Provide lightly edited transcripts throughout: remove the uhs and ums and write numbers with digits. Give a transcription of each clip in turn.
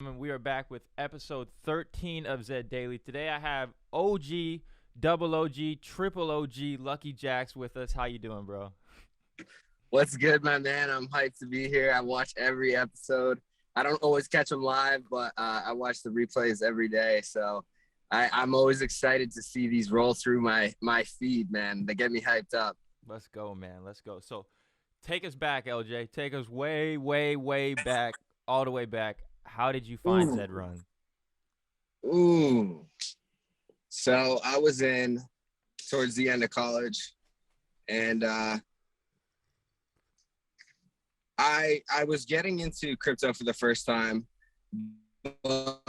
And we are back with episode 13 of Zed Daily. Today I have OG, double OG, triple OG, LuckyJacks with us. How you doing, bro? What's good, my man? I'm hyped to be here. I watch every episode. I don't always catch them live, but I watch the replays every day. So I'm always excited to see these roll through my feed, man. They get me hyped up. Let's go, man. Let's go. So take us back, LJ. Take us way, way, way back, all the way back. How did you find Ooh, Zed Run? ooh. So I was in towards the end of college, and I was getting into crypto for the first time, but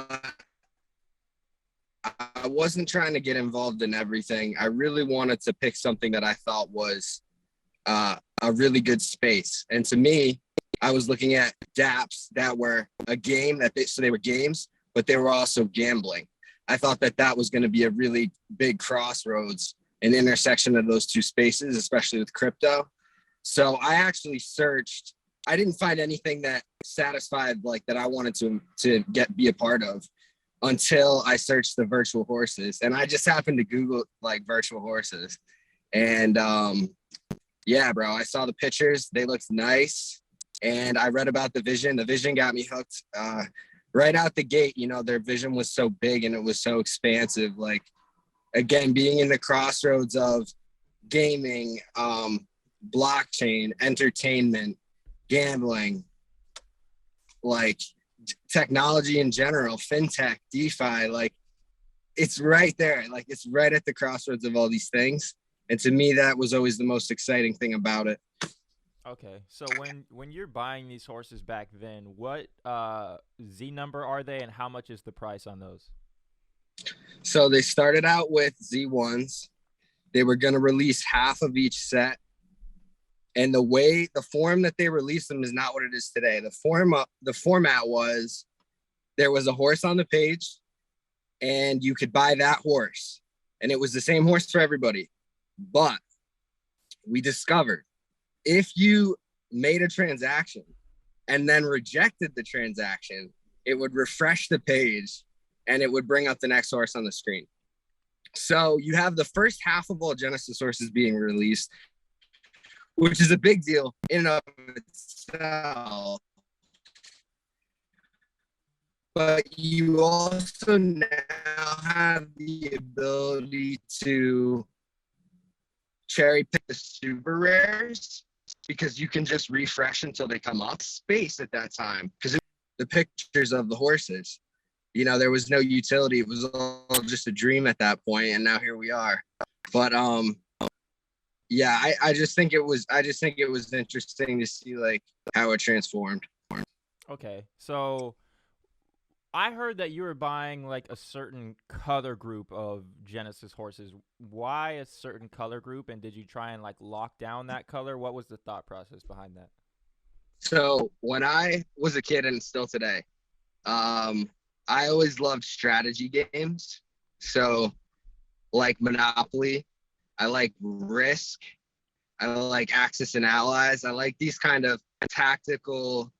I wasn't trying to get involved in everything. I really wanted to pick something that I thought was a really good space. And to me, I was looking at dApps that were a game so they were games, but they were also gambling. I thought that was going to be a really big crossroads, an intersection of those two spaces, especially with crypto. So I actually searched. I didn't find anything that satisfied like that I wanted to be a part of until I searched the virtual horses. And I just happened to Google like virtual horses. And yeah, bro, I saw the pictures. They looked nice. And I read about the vision. The vision got me hooked right out the gate. You know, their vision was so big and it was so expansive. Like, again, being in the crossroads of gaming, blockchain, entertainment, gambling, like technology in general, fintech, DeFi, like it's right there. Like it's right at the crossroads of all these things. And to me, that was always the most exciting thing about it. Okay, so when you're buying these horses back then, what Z number are they, and how much is the price on those? So they started out with Z1s. They were going to release half of each set. And the form that they released them is not what it is today. The format was there was a horse on the page and you could buy that horse. And it was the same horse for everybody. But we discovered if you made a transaction and then rejected the transaction, it would refresh the page and it would bring up the next horse on the screen. So you have the first half of all Genesis horses being released, which is a big deal in and of itself. But you also now have the ability to cherry pick the super rares because you can just refresh until they come up. Space at that time because the pictures of the horses, you know, there was no utility. It was all just a dream at that point, and now here we are. But yeah, I just think it was interesting to see like how it transformed. Okay, so I heard that you were buying like a certain color group of Genesis horses. Why a certain color group, and did you try and like lock down that color? What was the thought process behind that? So when I was a kid and still today, I always loved strategy games. So like Monopoly, I like Risk, I like Axis and Allies. I like these kind of tactical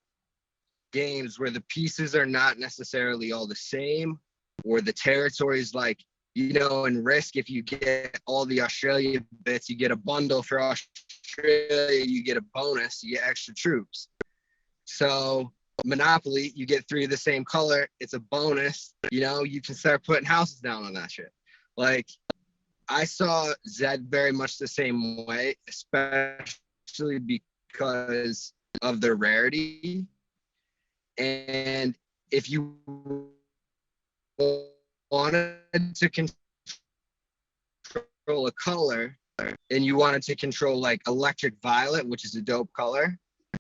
games where the pieces are not necessarily all the same, or the territories, like, you know, in Risk, if you get all the Australia bits, you get a bundle for Australia, you get a bonus, you get extra troops. So Monopoly, you get three of the same color, it's a bonus, you know, you can start putting houses down on that shit. Like, I saw Zed very much the same way, especially because of the rarity. And if you wanted to control a color and you wanted to control like electric violet, which is a dope color,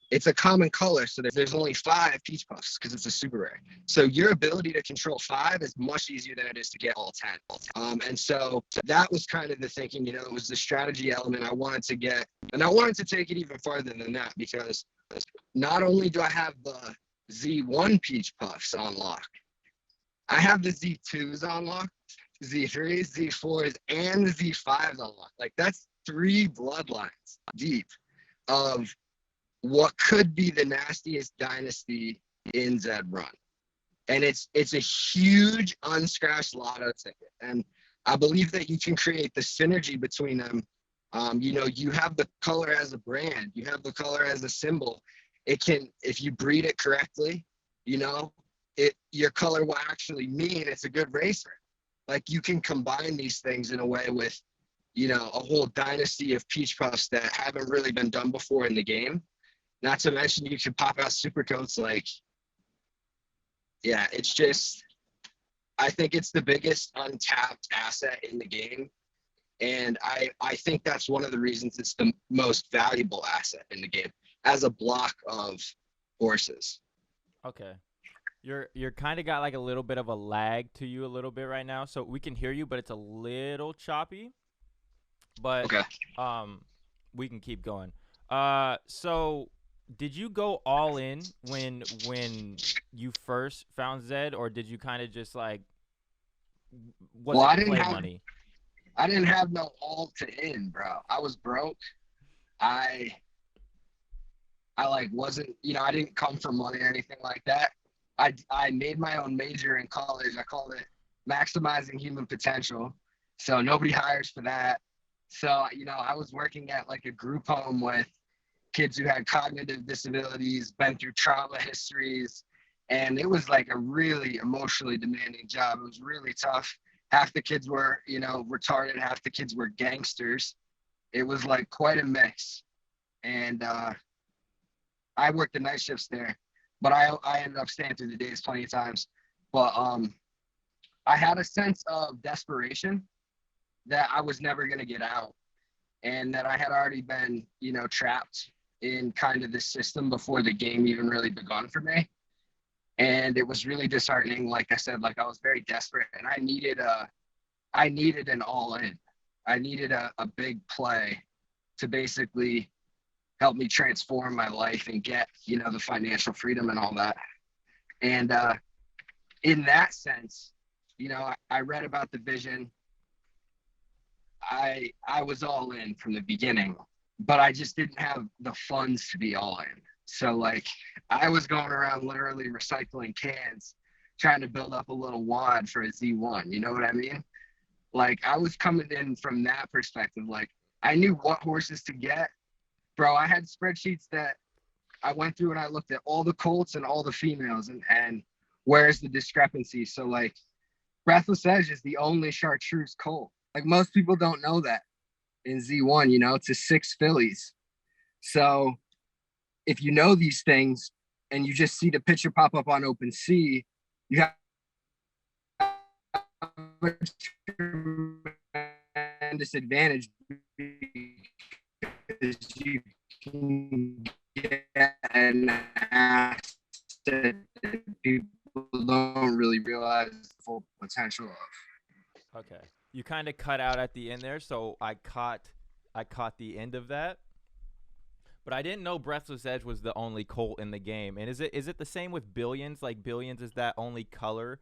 it's a common color. So there's only 5 peach puffs because it's a super rare. So your ability to control 5 is much easier than it is to get all 10. And so that was kind of the thinking, you know, it was the strategy element I wanted to get. And I wanted to take it even farther than that because not only do I have the Z1 peach puffs on lock, I have the Z2s on lock, Z3s, Z4s, and the Z5s on lock. Like, that's 3 bloodlines deep of what could be the nastiest dynasty in Zed Run. and it's a huge unscratched lotto ticket. And I believe that you can create the synergy between them. You have the color as a brand, you have the color as a symbol. It can, if you breed it correctly, your color will actually mean it's a good racer. Like, you can combine these things in a way with, a whole dynasty of peach puffs that haven't really been done before in the game. Not to mention, you can pop out super coats. Like, yeah, it's just, I think it's the biggest untapped asset in the game. And I think that's one of the reasons it's the most valuable asset in the game as a block of horses. Okay. You're kind of got like a little bit of a lag to you a little bit right now, so we can hear you, but it's a little choppy. But Okay. we can keep going. So did you go all in when you first found Zed, or did you kind of just like I didn't play have money? I didn't have no all to in, bro. I was broke. I like wasn't, I didn't come from money or anything like that. I made my own major in college. I called it maximizing human potential. So nobody hires for that. So, I was working at like a group home with kids who had cognitive disabilities, been through trauma histories. And it was like a really emotionally demanding job. It was really tough. Half the kids were, retarded. Half the kids were gangsters. It was like quite a mix. And I worked the night shifts there, but I ended up staying through the days plenty of times. But I had a sense of desperation that I was never going to get out, and that I had already been, trapped in kind of this system before the game even really begun for me. And it was really disheartening. Like I said, like I was very desperate, and I needed an all in. I needed a big play to basically help me transform my life and get, the financial freedom and all that. And in that sense, I read about the vision. I was all in from the beginning, but I just didn't have the funds to be all in. So like I was going around literally recycling cans, trying to build up a little wad for a Z1. You know what I mean? Like I was coming in from that perspective. Like I knew what horses to get. Bro, I had spreadsheets that I went through and I looked at all the colts and all the females and where's the discrepancy. So like Breathless Edge is the only chartreuse colt. Like most people don't know that in Z1, it's a 6 fillies. So if you know these things and you just see the picture pop up on OpenSea, you have a tremendous advantage because you can get an asset that people don't really realize the full potential of. Okay. You kind of cut out at the end there, so I caught the end of that. But I didn't know Breathless Edge was the only colt in the game. And is it the same with Billions? Like Billions is that only color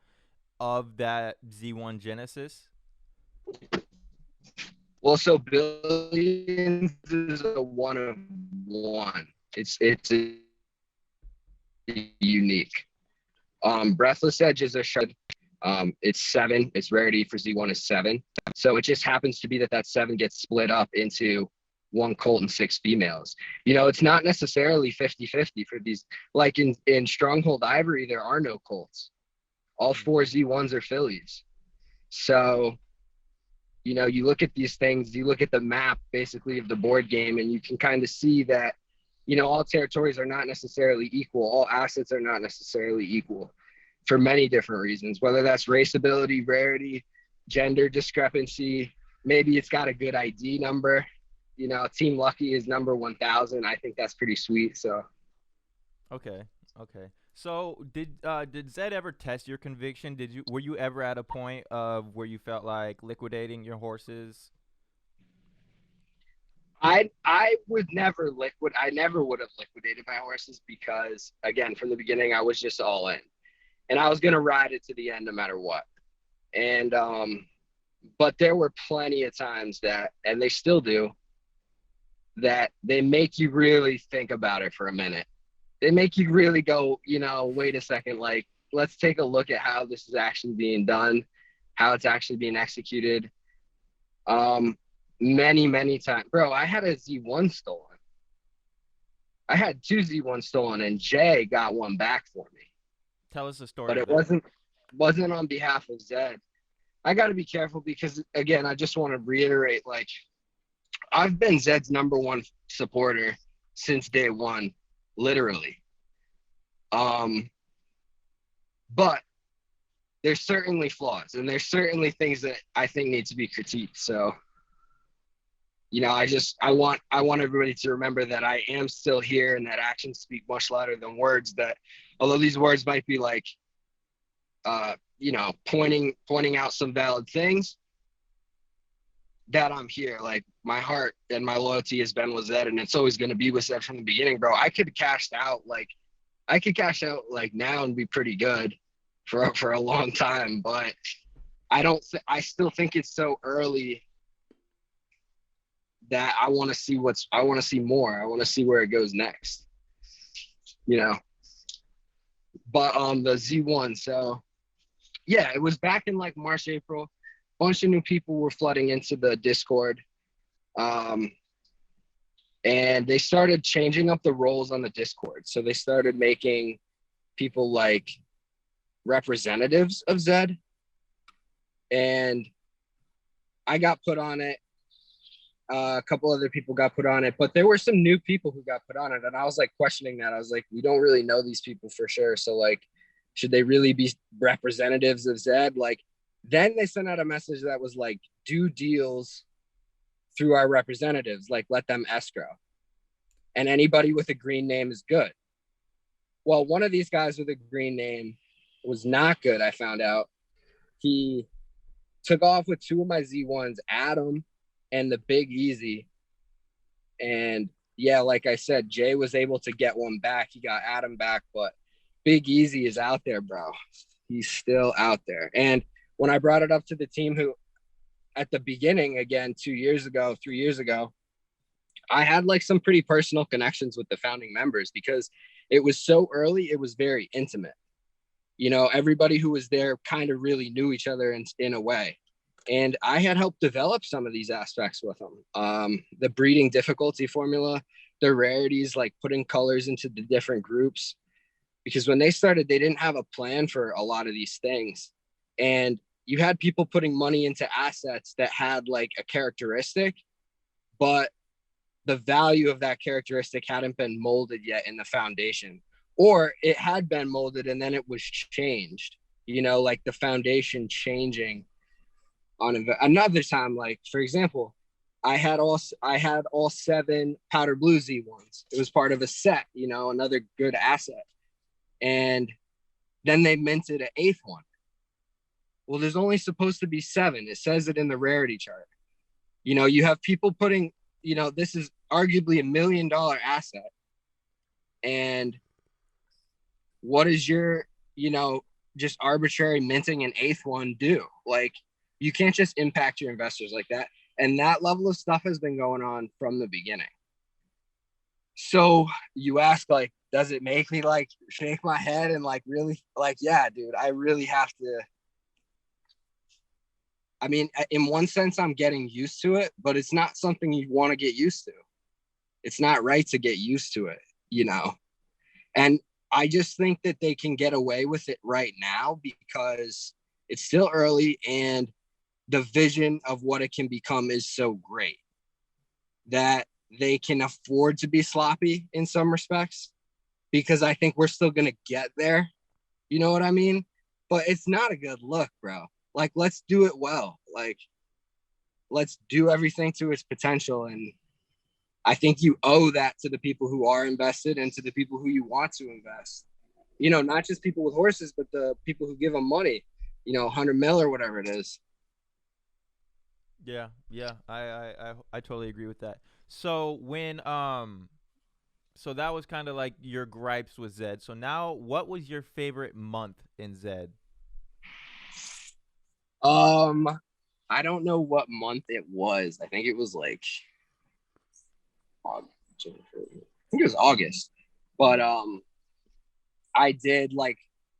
of that Z1 Genesis? Well, so Billions is a 1 of 1. It's unique. Breathless Edge is a shard. It's 7. Its rarity for Z1 is 7. So it just happens to be that 7 gets split up into 1 colt and 6 females. It's not necessarily 50-50 for these. Like in Stronghold Ivory, there are no colts. All 4 Z1s are fillies. So, you look at these things, you look at the map basically of the board game, and you can kind of see that, all territories are not necessarily equal. All assets are not necessarily equal for many different reasons, whether that's raceability, rarity, gender discrepancy. Maybe it's got a good ID number. Team Lucky is number 1,000. I think that's pretty sweet. So, okay. So did Zed ever test your conviction? Were you ever at a point of where you felt like liquidating your horses? I would never I never would have liquidated my horses because, again, from the beginning, I was just all in, and I was gonna ride it to the end no matter what. And but there were plenty of times that, and they still do, that they make you really think about it for a minute. They make you really go, wait a second, like, let's take a look at how this is actually being done, how it's actually being executed. Um, many times, bro. I had a Z1 stolen. I had two Z1 stolen, and Jay got one back for me. Tell us the But story of it it. wasn't on behalf of Zed. I got to be careful because again, I just want to reiterate, like, I've been Zed's number one supporter since day one, literally. Um, but there's certainly flaws, and there's certainly things that I think need to be critiqued. So, I want everybody to remember that I am still here, and that actions speak much louder than words. That although these words might be like, pointing out some valid things, that I'm here. Like, my heart and my loyalty has been with Zed, and it's always going to be with Zed from the beginning, bro. I could cash out like now and be pretty good for a long time, but I still think it's so early that I want to see more. I want to see where it goes next, you know. But the Z1, so yeah, it was back in like March, April. A bunch of new people were flooding into the Discord. Um, and they started changing up the roles on the Discord. So they started making people like representatives of Zed. And I got put on it. A couple other people got put on it, but there were some new people who got put on it. And I was like questioning that. I was like, we don't really know these people for sure. So like, should they really be representatives of Zed? Like, then they sent out a message that was like, do deals through our representatives, like let them escrow. And anybody with a green name is good. Well, one of these guys with a green name was not good, I found out. He took off with two of my Z1s, Adam and the Big Easy. And yeah, like I said, Jay was able to get one back. He got Adam back, but Big Easy is out there, bro. He's still out there. And when I brought it up to the team, who at the beginning, again, 3 years ago, I had like some pretty personal connections with the founding members because it was so early. It was very intimate. Everybody who was there kind of really knew each other in a way. And I had helped develop some of these aspects with them. The breeding difficulty formula, the rarities, like putting colors into the different groups. Because when they started, they didn't have a plan for a lot of these things. And you had people putting money into assets that had like a characteristic, but the value of that characteristic hadn't been molded yet in the foundation. Or it had been molded and then it was changed, like the foundation changing on another time. Like, for example, I had all 7 powder blue Z1s. It was part of a set, another good asset. And then they minted an 8th one. Well, there's only supposed to be 7. It says it in the rarity chart. You have people putting, this is arguably $1 million asset. And what is your, just arbitrary minting an 8th one do? Like, you can't just impact your investors like that. And that level of stuff has been going on from the beginning. So you ask, like, does it make me like shake my head and like really like, yeah, dude, I really have to. I mean, in one sense, I'm getting used to it, but it's not something you want to get used to. It's not right to get used to it, And I just think that they can get away with it right now because it's still early and the vision of what it can become is so great that they can afford to be sloppy in some respects, because I think we're still going to get there. You know what I mean? But it's not a good look, bro. Like, let's do it well. Like, let's do everything to its potential. And I think you owe that to the people who are invested and to the people who you want to invest. Not just people with horses, but the people who give them money, 100 mil or whatever it is. Yeah, I totally agree with that. So so that was kind of like your gripes with Zed. So now, what was your favorite month in Zed? I don't know what month it was. I think it was like August. I think it was August. But I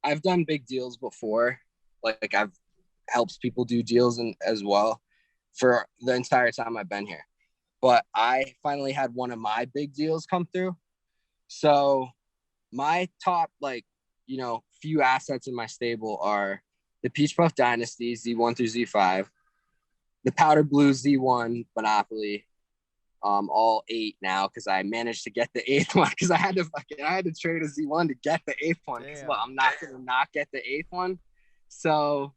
I've done big deals before. Like I've helped people do deals as well for the entire time I've been here. But I finally had one of my big deals come through. So my top, like, few assets in my stable are the Peach Puff Dynasty, Z1 through Z5, the Powder Blue Z1 Monopoly, all 8 now because I managed to get the 8th one because I had to trade a Z1 to get the 8th one because I'm not gonna not get the 8th one. So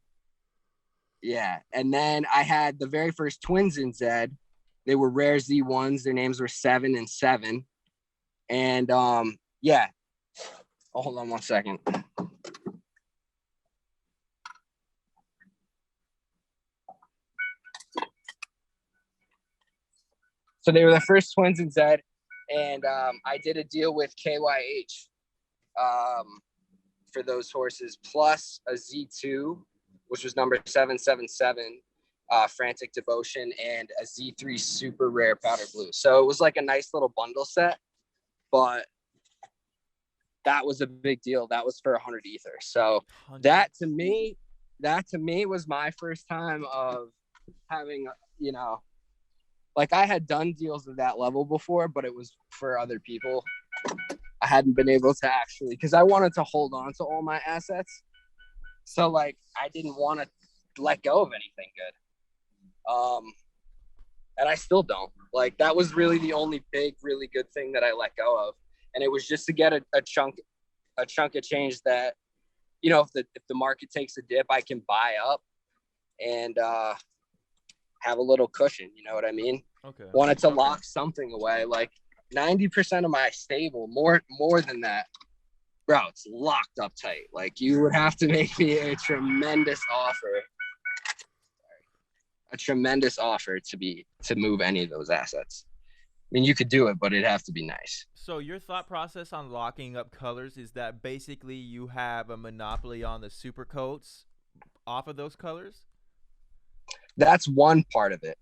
yeah, and then I had the very first twins in Zed. They were rare Z1s. Their names were 7 and 7, and yeah. Oh, hold on one second. So they were the first twins in Zed, and I did a deal with KYH for those horses, plus a Z2, which was number 777, Frantic Devotion, and a Z3 super rare powder blue. So it was like a nice little bundle set, but that was a big deal. That was for 100 ether. So that to me was my first time of having, like I had done deals of that level before, but it was for other people. I hadn't been able to actually, because I wanted to hold on to all my assets. So like, I didn't want to let go of anything good. And I still don't. Like, that was really the only big, really good thing that I let go of. And it was just to get a chunk of change that, if the market takes a dip, I can buy up and have a little cushion. You know what I mean? Okay. Wanted to lock something away. Like 90% of my stable, more than that, bro, it's locked up tight. Like, you would have to make me a tremendous offer to move any of those assets. I mean, you could do it, but it'd have to be nice. So your thought process on locking up colors is that basically you have a monopoly on the super coats off of those colors? That's one part of it.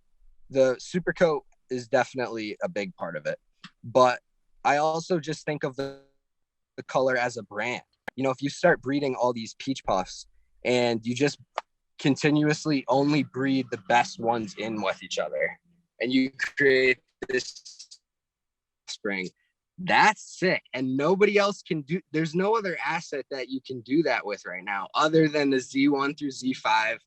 The super coat is definitely a big part of it. But I also just think of the color as a brand. If you start breeding all these peach puffs and you just continuously only breed the best ones in with each other and you create this spring, that's sick. And nobody else can do, there's no other asset that you can do that with right now other than the Z1 through Z5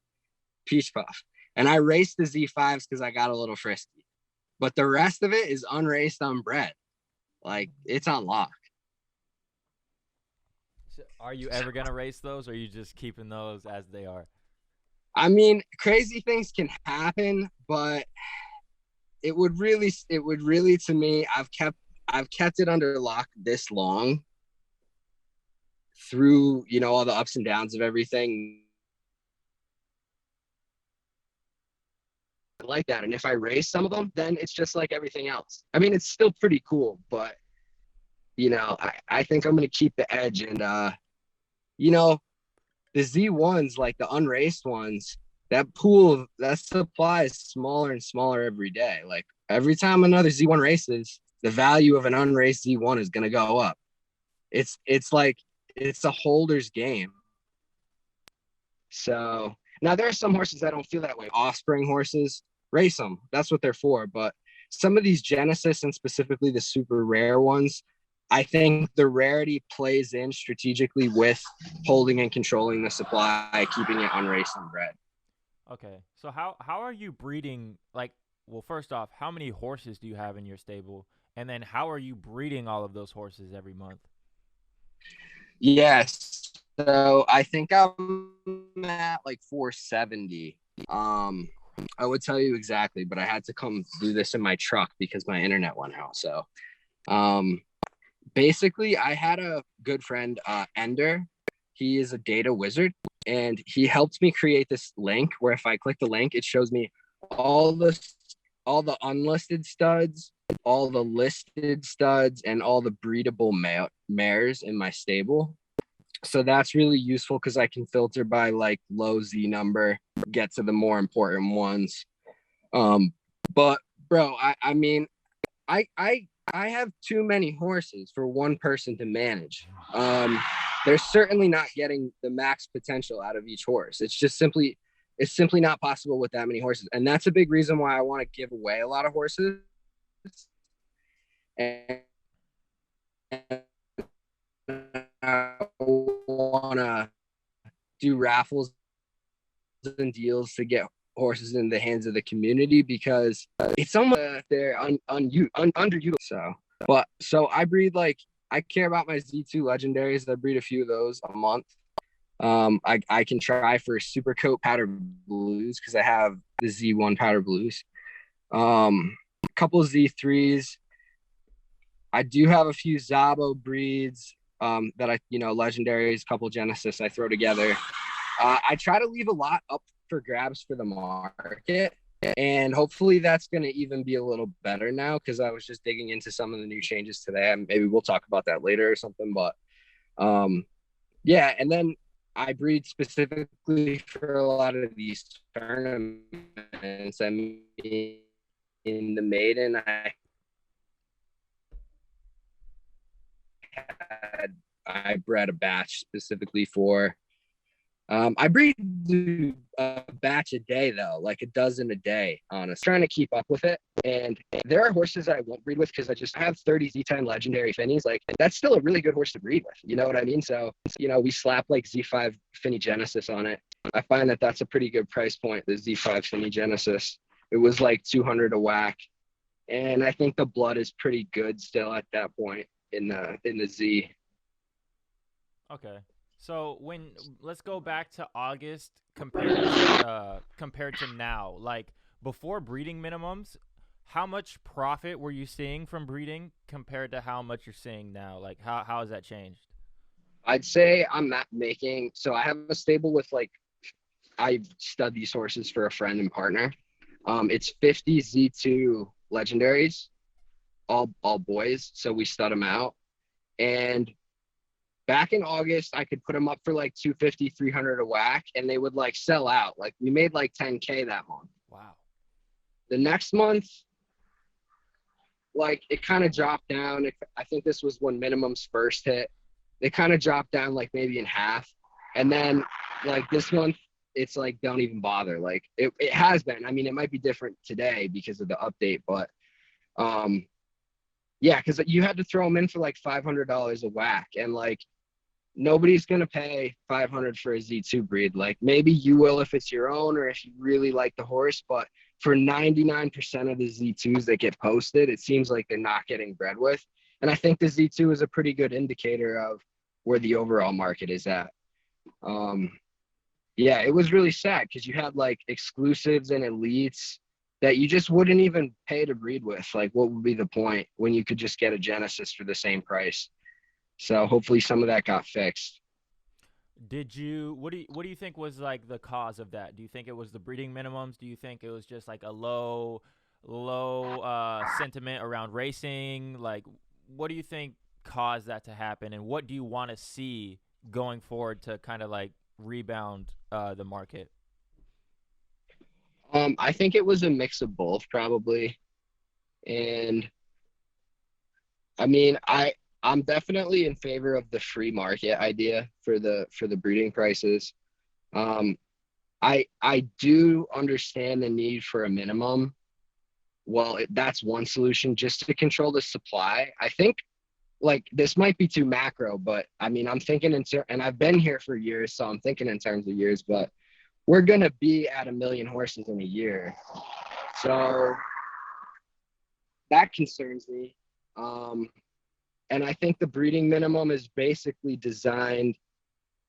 peach puff. And I raced the Z5s because I got a little frisky, but the rest of it is unraced, unbred. Like, it's on lock. So are you ever gonna race those, or are you just keeping those as they are? I mean, crazy things can happen, but it would really to me, I've kept it under lock this long through, all the ups and downs of everything like that. And if I race some of them, then it's just like everything else. I mean, it's still pretty cool, but I think I'm going to keep the edge. And, the Z1s, like the unraced ones, that supply is smaller and smaller every day. Like, every time another Z1 races, the value of an unraced Z1 is going to go up. It's like, it's a holder's game. So now there are some horses that don't feel that way. Offspring horses, race them. That's what they're for. But some of these Genesis, and specifically the super rare ones, I think the rarity plays in strategically with holding and controlling the supply, keeping it unraced and bred. Okay. So how are you breeding? Like, well, first off, how many horses do you have in your stable? And then how are you breeding all of those horses every month? Yes. So I think I'm at like 470. I would tell you exactly, but I had to come do this in my truck because my internet went out. So basically, I had a good friend, Ender. He is a data wizard, and he helped me create this link where if I click the link, it shows me all the unlisted studs, all the listed studs, and all the breedable mares in my stable. So that's really useful because I can filter by like low Z number, get to the more important ones. But bro, I mean, I have too many horses for one person to manage. they're certainly not getting the max potential out of each horse. It's simply not possible with that many horses. And that's a big reason why I want to give away a lot of horses. And I want to do raffles and deals to get horses in the hands of the community, because it's almost they're underutilized. So I breed, like, I care about my Z2 legendaries. I breed a few of those a month. I can try for super coat powder blues because I have the Z1 powder blues. A couple of Z3s. I do have a few Zabo breeds that legendaries, a couple Genesis I throw together. I try to leave a lot up for grabs for the market, and hopefully that's going to even be a little better now, because I was just digging into some of the new changes today, and maybe we'll talk about that later or something. But yeah, and then I breed specifically for a lot of these tournaments. I mean, in the maiden, I bred a batch specifically for. I breed a batch a day, though, like a dozen a day, honestly. Trying to keep up with it. And there are horses I won't breed with because I have 30 Z10 legendary Finnies. Like, that's still a really good horse to breed with. You know what I mean? So, we slap like Z5 Finny Genesis on it. I find that that's a pretty good price point, the Z5 Finny Genesis. It was like 200 a whack. And I think the blood is pretty good still at that point in the Z. Okay. So let's go back to August compared to now. Like, before breeding minimums, how much profit were you seeing from breeding compared to how much you're seeing now? Like, how has that changed? I'd say I'm not making. So I have a stable with, like, I stud these horses for a friend and partner. It's 50 Z2 legendaries, all boys. So we stud them out. And back in August, I could put them up for like 250, 300 a whack, and they would like sell out. Like, we made like 10K that month. Wow. The next month, like, it kind of dropped down. I think this was when minimums first hit. They kind of dropped down like maybe in half. And then like this month, it's like, don't even bother. Like, it has been. I mean, it might be different today because of the update, but yeah, because you had to throw them in for like $500 a whack, and like, nobody's gonna pay 500 for a Z2 breed. Like, maybe you will if it's your own or if you really like the horse, but for 99% of the Z2s that get posted, it seems like they're not getting bred with. And I think the Z2 is a pretty good indicator of where the overall market is at. Yeah, it was really sad because you had like exclusives and elites that you just wouldn't even pay to breed with. Like, what would be the point when you could just get a Genesis for the same price? So hopefully some of that got fixed. What do you think was like the cause of that? Do you think it was the breeding minimums? Do you think it was just like a low sentiment around racing? Like, what do you think caused that to happen, and what do you want to see going forward to kind of like rebound the market? I think it was a mix of both, probably. And I mean, I'm definitely in favor of the free market idea for the breeding prices. Um, I do understand the need for a minimum. Well, that's one solution, just to control the supply. I think, like, this might be too macro, but I mean, I'm thinking and I've been here for years, so I'm thinking in terms of years, but we're going to be at 1 million horses in a year. So that concerns me. And I think the breeding minimum is basically designed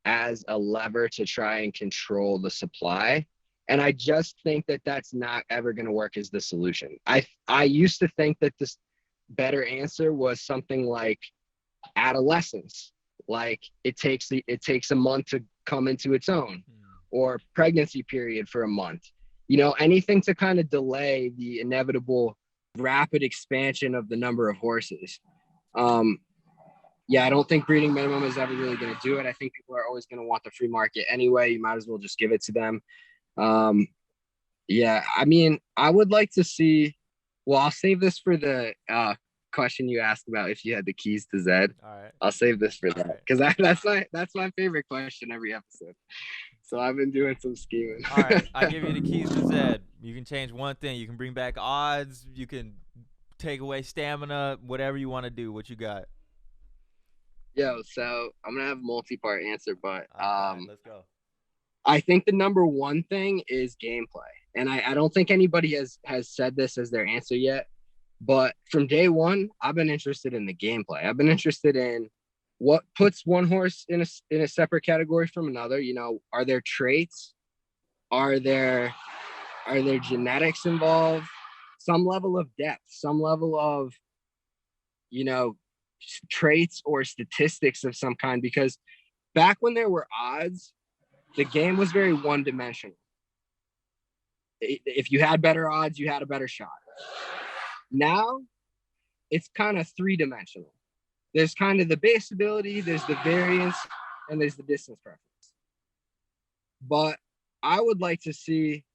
as a lever to try and control the supply. And I just think that that's not ever going to work as the solution. I used to think that this better answer was something like adolescence. Like, it takes a month to come into its own, or pregnancy period for a month. Anything to kind of delay the inevitable rapid expansion of the number of horses. Yeah, I don't think breeding minimum is ever really going to do it. I think people are always going to want the free market anyway. You might as well just give it to them. Yeah, I mean, I would like to see. Well, I'll save this for the question you asked about if you had the keys to Zed. All right. I'll save this for that because that's my favorite question every episode. So I've been doing some scheming. All right. I give you the keys to Zed. You can change one thing. You can bring back odds. You can take away stamina. Whatever you want to do. What you got? Yo, so I'm gonna have a multi-part answer, but All right, let's go. I think the number one thing is gameplay. And I don't think anybody has said this as their answer yet. But from day one, I've been interested in the gameplay. I've been interested in what puts one horse in a separate category from another. You know, are there traits? Are there genetics involved? Some level of depth, some level of, you know, traits or statistics of some kind. Because back when there were odds, the game was very one-dimensional. If you had better odds, you had a better shot. Now, it's kind of three-dimensional. There's kind of the base ability, there's the variance, and there's the distance preference. But I would like to see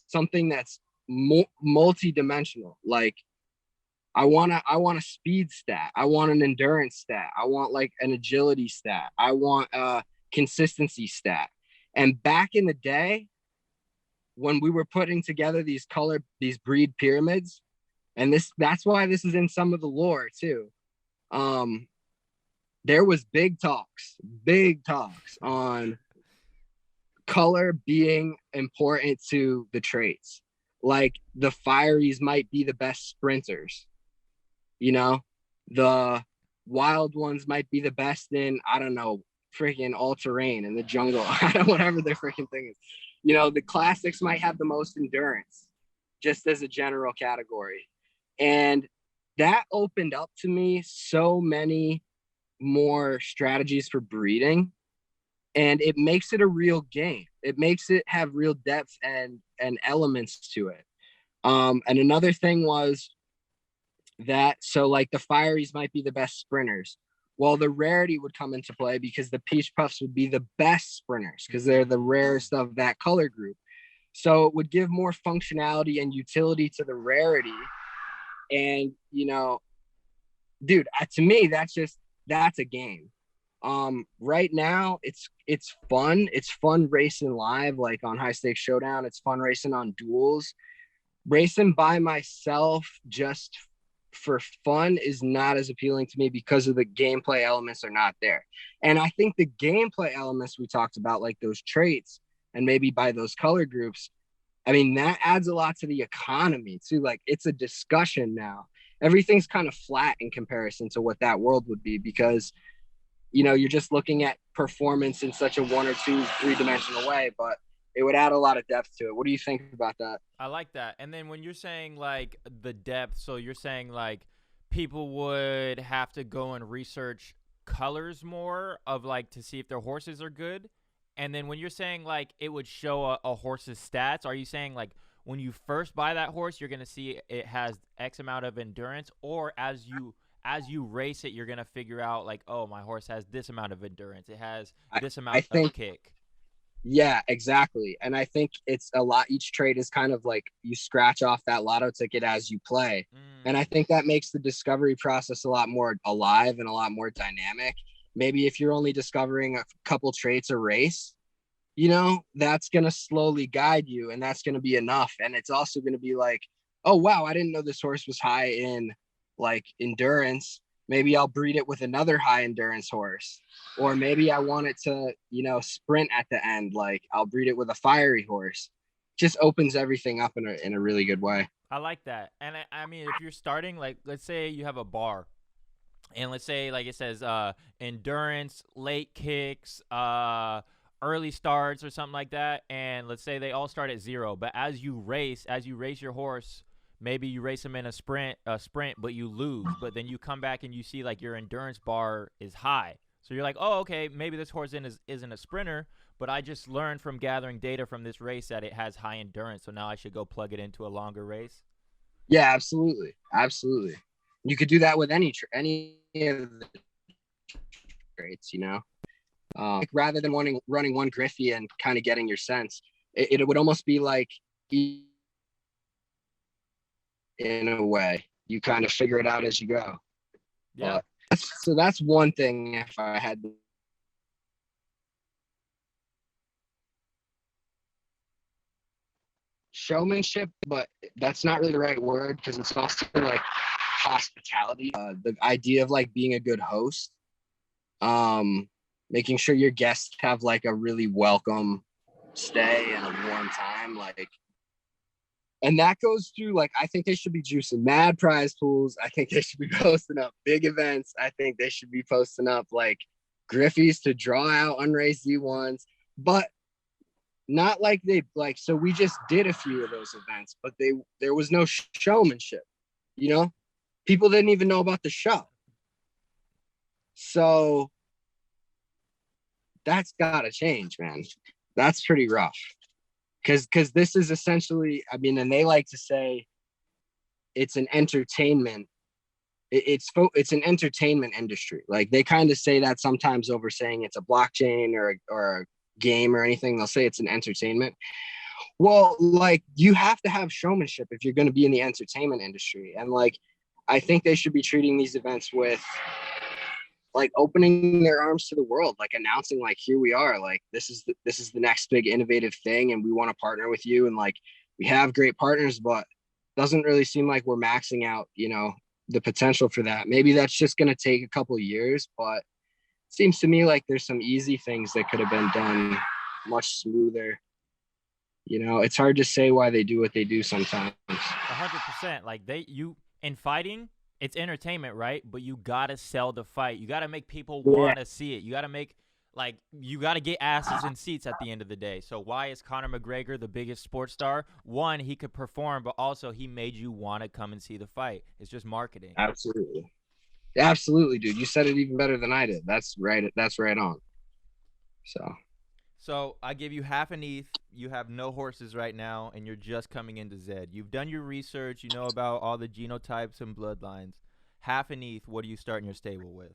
something that's multi-dimensional. Like, I want a speed stat. I want an endurance stat. I want like an agility stat. I want a consistency stat. And back in the day, when we were putting together these breed pyramids, and that's why this is in some of the lore too. There was big talks on color being important to the traits. Like the fireys might be the best sprinters. You know, the wild ones might be the best in, I don't know, freaking all terrain in the jungle, whatever their freaking thing is. You know, the classics might have the most endurance, just as a general category. And that opened up to me so many more strategies for breeding. And it makes it a real game. It makes it have real depth and elements to it. And another thing was that, so like the fireys might be the best sprinters. Well, the rarity would come into play because the peach puffs would be the best sprinters because they're the rarest of that color group. So it would give more functionality and utility to the rarity. And, you know, dude, to me, that's a game. Right now it's fun. It's fun racing live, like on High Stakes Showdown. It's fun racing on duels. Racing by myself just for fun is not as appealing to me because of the gameplay elements are not there. And I think the gameplay elements we talked about, like those traits and maybe by those color groups, I mean, that adds a lot to the economy too. Like it's a discussion now. Everything's kind of flat in comparison to what that world would be because, you know, you're just looking at performance in such a 1 or 2, 3-dimensional way, but it would add a lot of depth to it. What do you think about that? I like that. And then when you're saying like the depth, so you're saying like people would have to go and research colors more of like to see if their horses are good. And then when you're saying like it would show a horse's stats, are you saying like when you first buy that horse, you're going to see it has X amount of endurance, or as you race it, you're going to figure out like, oh, my horse has this amount of endurance. It has this amount of kick. Yeah, exactly. And I think it's a lot. Each trade is kind of like you scratch off that lotto ticket as you play. And I think that makes the discovery process a lot more alive and a lot more dynamic. Maybe if you're only discovering a couple traits a race, you know, that's going to slowly guide you and that's going to be enough. And it's also going to be like, oh, wow, I didn't know this horse was high in like endurance. Maybe I'll breed it with another high endurance horse. Or maybe I want it to, you know, sprint at the end. Like I'll breed it with a fiery horse. Just opens everything up in a really good way. I like that. And I mean, if you're starting, like, let's say you have a bar. And let's say, like it says, endurance, late kicks, early starts or something like that. And let's say they all start at 0. But as you race your horse, maybe you race them in a sprint, but you lose. But then you come back and you see like your endurance bar is high. So you're like, oh, okay, maybe this horse isn't a sprinter, but I just learned from gathering data from this race that it has high endurance. So now I should go plug it into a longer race. Yeah, absolutely. Absolutely. You could do that with any of the traits, you know, like rather than running one Griffey and kind of getting your sense, it would almost be like in a way, you kind of figure it out as you go. Yeah. So that's one thing. If I had showmanship, but that's not really the right word because it's also like hospitality. The idea of like being a good host, making sure your guests have like a really welcome stay and a warm time, like, and that goes through like, I think they should be juicing mad prize pools. I think they should be posting up big events. I think they should be posting up like Griffies to draw out unraised Z1s, but not like they like, so we just did a few of those events, but there was no showmanship, you know, people didn't even know about the show. So that's gotta change, man. That's pretty rough. Because this is essentially, I mean, and they like to say it's an entertainment. It's an entertainment industry. Like they kind of say that sometimes over saying it's a blockchain or a game or anything. They'll say it's an entertainment. Well, like you have to have showmanship if you're going to be in the entertainment industry. And like, I think they should be treating these events with like opening their arms to the world, like announcing like, here we are, like this is the next big innovative thing and we want to partner with you. And like we have great partners, but doesn't really seem like we're maxing out, you know, the potential for that. Maybe that's just going to take a couple of years, but it seems to me like there's some easy things that could have been done much smoother. You know, it's hard to say why they do what they do sometimes. 100%. Like in fighting, it's entertainment, right? But you gotta sell the fight. You gotta make people want to see it. You gotta get asses in seats at the end of the day. So why is Conor McGregor the biggest sports star? One, he could perform, but also he made you want to come and see the fight. It's just marketing. Absolutely, dude. You said it even better than I did. That's right. That's right on. So I give you half an ETH. You have no horses right now, and you're just coming into Zed. You've done your research. You know about all the genotypes and bloodlines. Half an ETH, what are you starting your stable with?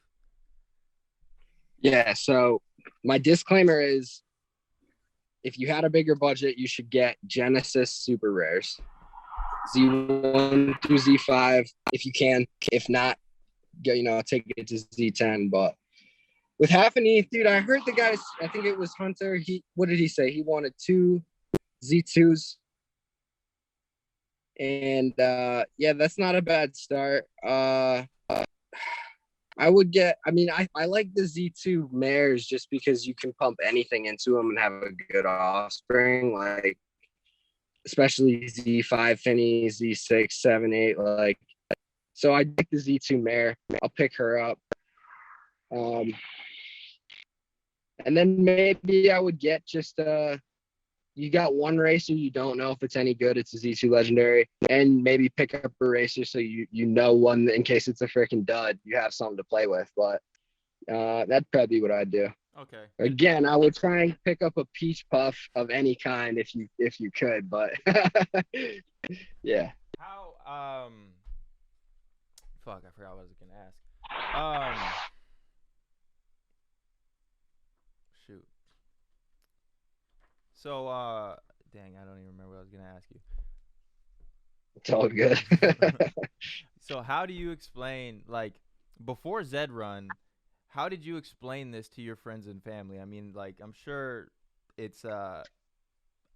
Yeah, so my disclaimer is if you had a bigger budget, you should get Genesis super rares. Z1 through Z5 if you can. If not, take it to Z10. But with half an ETH, dude, I heard the guys, I think it was Hunter, what did he say? He wanted 2 Z2s. And yeah, that's not a bad start. I like the Z2 mares just because you can pump anything into them and have a good offspring, like especially Z5 Finny, Z6, 7, 8, like. So I like the Z2 mare. I'll pick her up. And then maybe I would get just you got one racer you don't know if it's any good, it's a Z2 legendary, and maybe pick up a racer so you know one in case it's a freaking dud, you have something to play with. But that'd probably be what I'd do. Okay. Again, I would try and pick up a peach puff of any kind if you could, but yeah. How fuck, I forgot what I was gonna ask. Shoot. So dang, I don't even remember what I was gonna ask you. It's all good. So how do you explain, like, before Zed Run, how did you explain this to your friends and family? I mean, like, I'm sure it's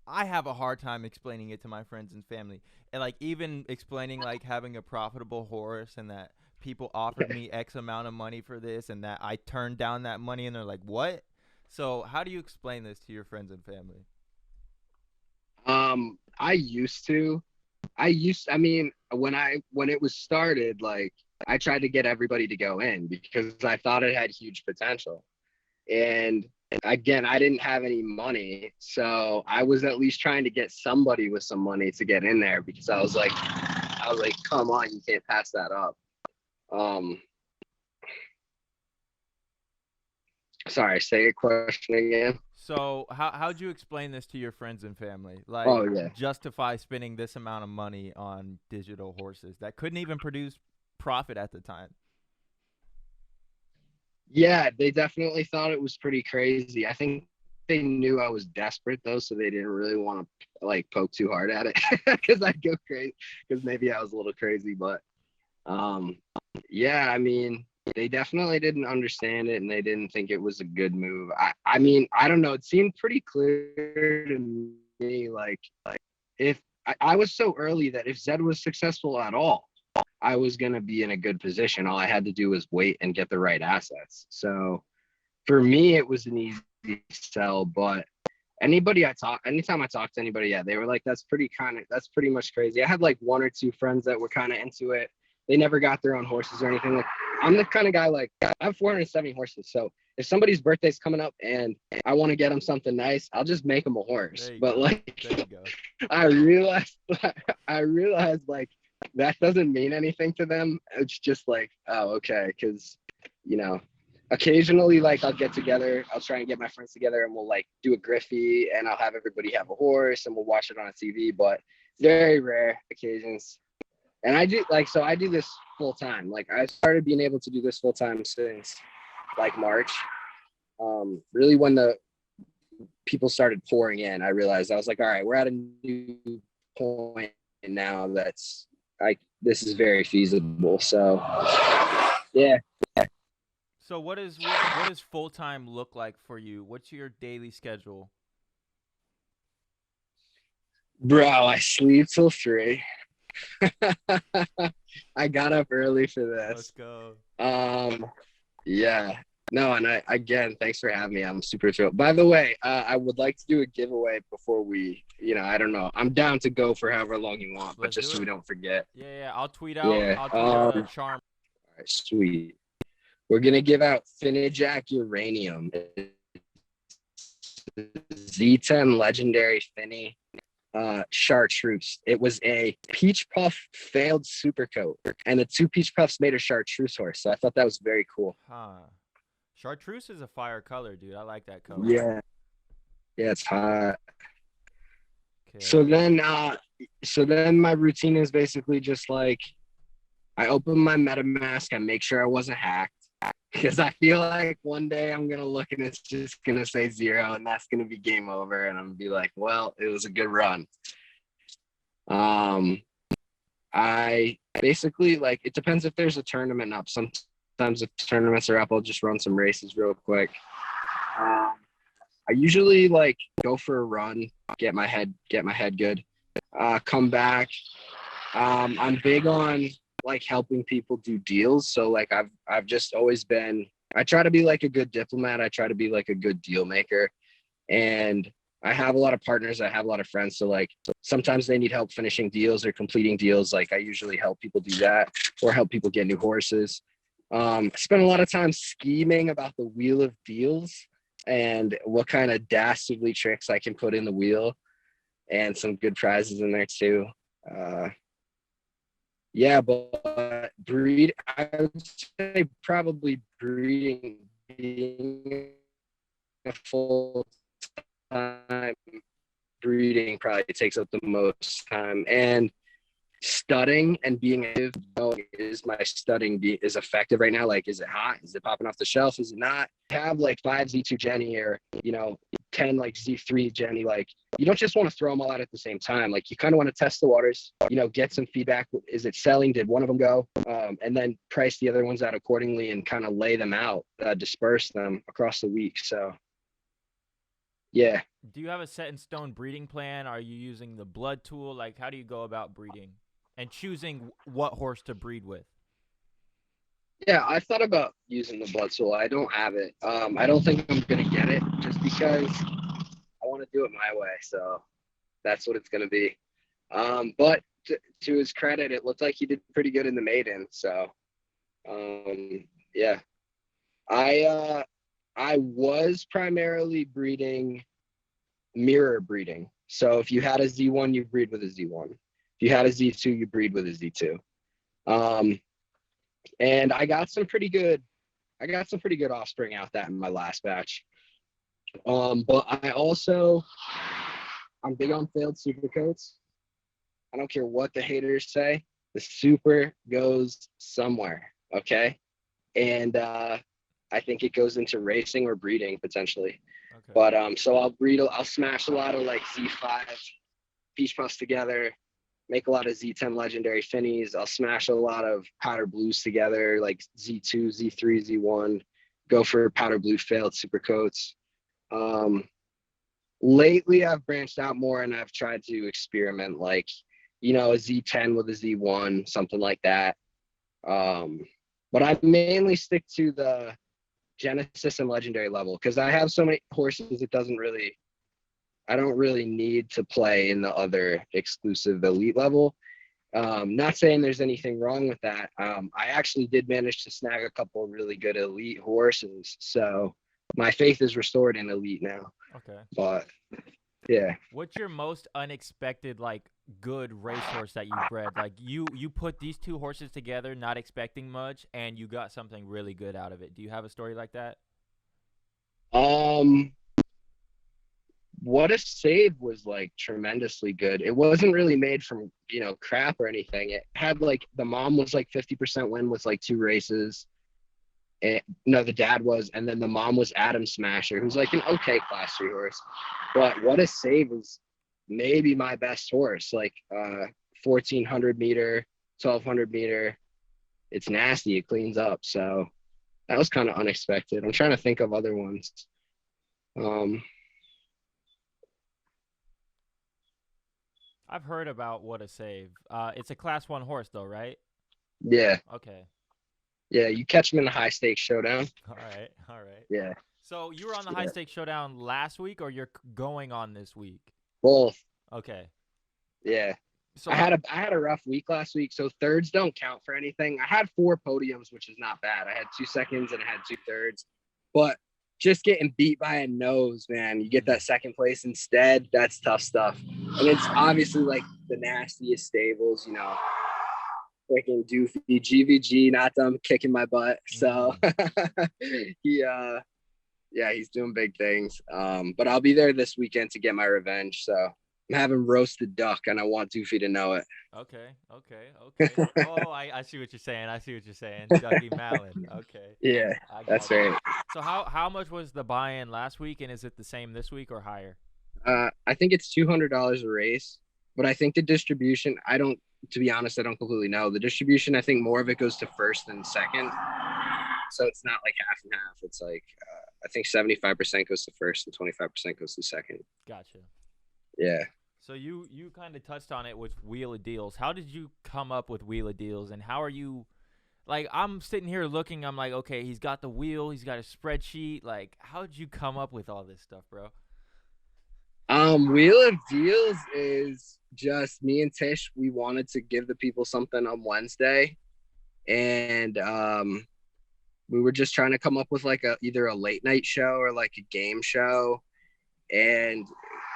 I have a hard time explaining it to my friends and family. And like even explaining like having a profitable horse and that people offered me X amount of money for this and that I turned down that money and they're like, "What?" So, how do you explain this to your friends and family? I mean, when it was started, like I tried to get everybody to go in because I thought it had huge potential. And again, I didn't have any money, so I was at least trying to get somebody with some money to get in there because I was like, come on, you can't pass that up. Sorry, say your question again. So, how'd you explain this to your friends and family? Like, Oh yeah. justify spending this amount of money on digital horses that couldn't even produce profit at the time? Yeah, they definitely thought it was pretty crazy. I think they knew I was desperate though, so they didn't really want to like poke too hard at it because I'd go crazy because maybe I was a little crazy. But Um, yeah, I mean, they definitely didn't understand it and they didn't think it was a good move. I mean, I don't know. It seemed pretty clear to me, like if I was so early that if Zed was successful at all, I was going to be in a good position. All I had to do was wait and get the right assets. So for me, it was an easy sell, but anytime I talk to anybody, yeah, they were like, that's pretty much crazy. I had like one or two friends that were kind of into it. They never got their own horses or anything. Like, I'm the kind of guy, like, I have 470 horses. So if somebody's birthday's coming up and I want to get them something nice, I'll just make them a horse. There you But go. like, There you go. I realized, I realized like that doesn't mean anything to them. It's just like, oh, okay. Cause, you know, occasionally, like, I'll try and get my friends together and we'll like do a griffey and I'll have everybody have a horse and we'll watch it on a TV, but very rare occasions. And I do this full time. Like, I started being able to do this full time since like March. Really when the people started pouring in, I realized, I was like, all right, we're at a new point now that's like, this is very feasible. So yeah. So what does full time look like for you? What's your daily schedule? Bro, I sleep till 3. I got up early for Let's this. go. Um, yeah. No, and again, thanks for having me. I'm super thrilled. By the way, I would like to do a giveaway before I don't know. I'm down to go for however long you want, but Let's just do so we it. don't forget. Yeah, yeah. Yeah. I'll tweet out a charm. All right, sweet. We're gonna give out Jack Uranium, Z10 Legendary Finny chartreuse. It was a peach puff failed super coat, and the two peach puffs made a chartreuse horse. So I thought that was very cool. Huh. Chartreuse is a fire color, dude. I like that color. Yeah, yeah, it's hot. Okay. So then, my routine is basically just like, I open my MetaMask, I make sure I wasn't hacked, because I feel like one day I'm gonna look and it's just gonna say 0, and that's gonna be game over, and I'm gonna be like, well, it was a good run. Um, I basically, like, it depends if there's a tournament up. Sometimes if tournaments are up, I'll just run some races real quick. I usually like go for a run, get my head good, come back. I'm big on like helping people do deals. So like I've just always been, I try to be like a good diplomat. I try to be like a good deal maker. And I have a lot of partners. I have a lot of friends. So like sometimes they need help finishing deals or completing deals. Like I usually help people do that or help people get new horses. I spend a lot of time scheming about the wheel of deals and what kind of dastardly tricks I can put in the wheel, and some good prizes in there too. Yeah, but I would say probably breeding, being a full time breeding probably takes up the most time. And studying and being active, is my studying is effective right now? Like, is it hot? Is it popping off the shelf? Is it not? Have like 5 Z2 Jenny or 10 like Z3 Jenny. Like, you don't just want to throw them all out at the same time. Like, you kind of want to test the waters, get some feedback. Is it selling? Did one of them go? And then price the other ones out accordingly and kind of lay them out, disperse them across the week. So yeah. Do you have a set in stone breeding plan? Are you using the blood tool? Like, how do you go about breeding and choosing what horse to breed with? Yeah, I thought about using the blood tool. I don't have it. I don't think I'm gonna get it just because I want to do it my way. So that's what it's gonna be. But to his credit, it looked like he did pretty good in the maiden. So yeah, I was primarily breeding mirror breeding. So if you had a Z1, you breed with a Z1. If you had a Z2, you breed with a Z2. And I got some pretty good offspring out that in my last batch. But I'm big on failed super coats. I don't care what the haters say. The super goes somewhere. Okay. And I think it goes into racing or breeding potentially. Okay. But so I'll smash a lot of like Z5 peach puffs together. make a lot of Z10 legendary finnies. I'll smash a lot of powder blues together, like Z2, Z3, Z1. Go for powder blue failed super coats. Lately, I've branched out more and I've tried to experiment, like, a Z10 with a Z1, something like that. But I mainly stick to the Genesis and legendary level because I have so many horses. I don't really need to play in the other exclusive elite level. Not saying there's anything wrong with that. I actually did manage to snag a couple of really good elite horses, so my faith is restored in elite now. Okay. But yeah. What's your most unexpected, like, good racehorse that you bred? Like, you put these two horses together, not expecting much, and you got something really good out of it. Do you have a story like that? What a Save was like tremendously good. It wasn't really made from crap or anything. It had like the mom was like 50% win with like 2 races. No, the dad was, and then the mom was Adam Smasher, who's like an okay class 3 horse. But What a Save was maybe my best horse, like 1400 meter, 1200 meter. It's nasty. It cleans up. So that was kind of unexpected. I'm trying to think of other ones. I've heard about What a Save. It's a class 1 horse, though, right? Yeah. Okay. Yeah, you catch him in a high stakes showdown. All right. All right. Yeah. So you were on the high stakes showdown last week, or you're going on this week? Both. Okay. Yeah. So I had a rough week last week, so thirds don't count for anything. I had 4 podiums, which is not bad. I had 2 seconds and I had 2 thirds, but just getting beat by a nose, man. You get that second place instead. That's tough stuff. And it's obviously like the nastiest stables, freaking doofy GVG, not them kicking my butt. So he's doing big things. But I'll be there this weekend to get my revenge. So I'm having roasted duck, and I want Doofy to know it. Okay. Oh, I see what you're saying. Dougie Malin. Okay. Yeah, that's right. So how much was the buy-in last week, and is it the same this week or higher? I think it's $200 a race, but I think the distribution, to be honest, I don't completely know. The distribution, I think more of it goes to first than second. So it's not like half and half. It's like, I think 75% goes to first and 25% goes to second. Gotcha. Yeah. So you kind of touched on it with Wheel of Deals. How did you come up with Wheel of Deals, and how are you, like, I'm sitting here looking, I'm like, okay, he's got the wheel, he's got a spreadsheet. Like, how did you come up with all this stuff, bro? Wheel of Deals is just me and Tish. We wanted to give the people something on Wednesday, and we were just trying to come up with like either a late night show or like a game show. And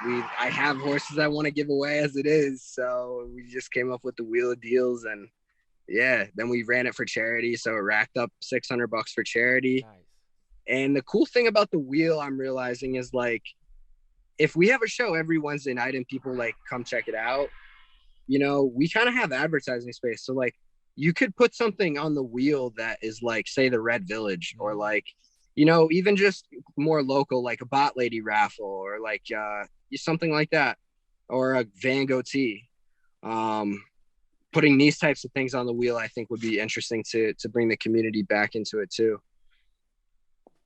I have horses I want to give away as it is, so we just came up with the Wheel of Deals, and then we ran it for charity, so it racked up $600 for charity. Nice. And the cool thing about the wheel, I'm realizing, is like, if we have a show every Wednesday night and people like come check it out, we kind of have advertising space. So like, you could put something on the wheel that is like, say, the Red Village, or like, even just more local, like a Bot Lady raffle, or like something like that, or a Van Gogh tee. Putting these types of things on the wheel, I think, would be interesting to bring the community back into it too.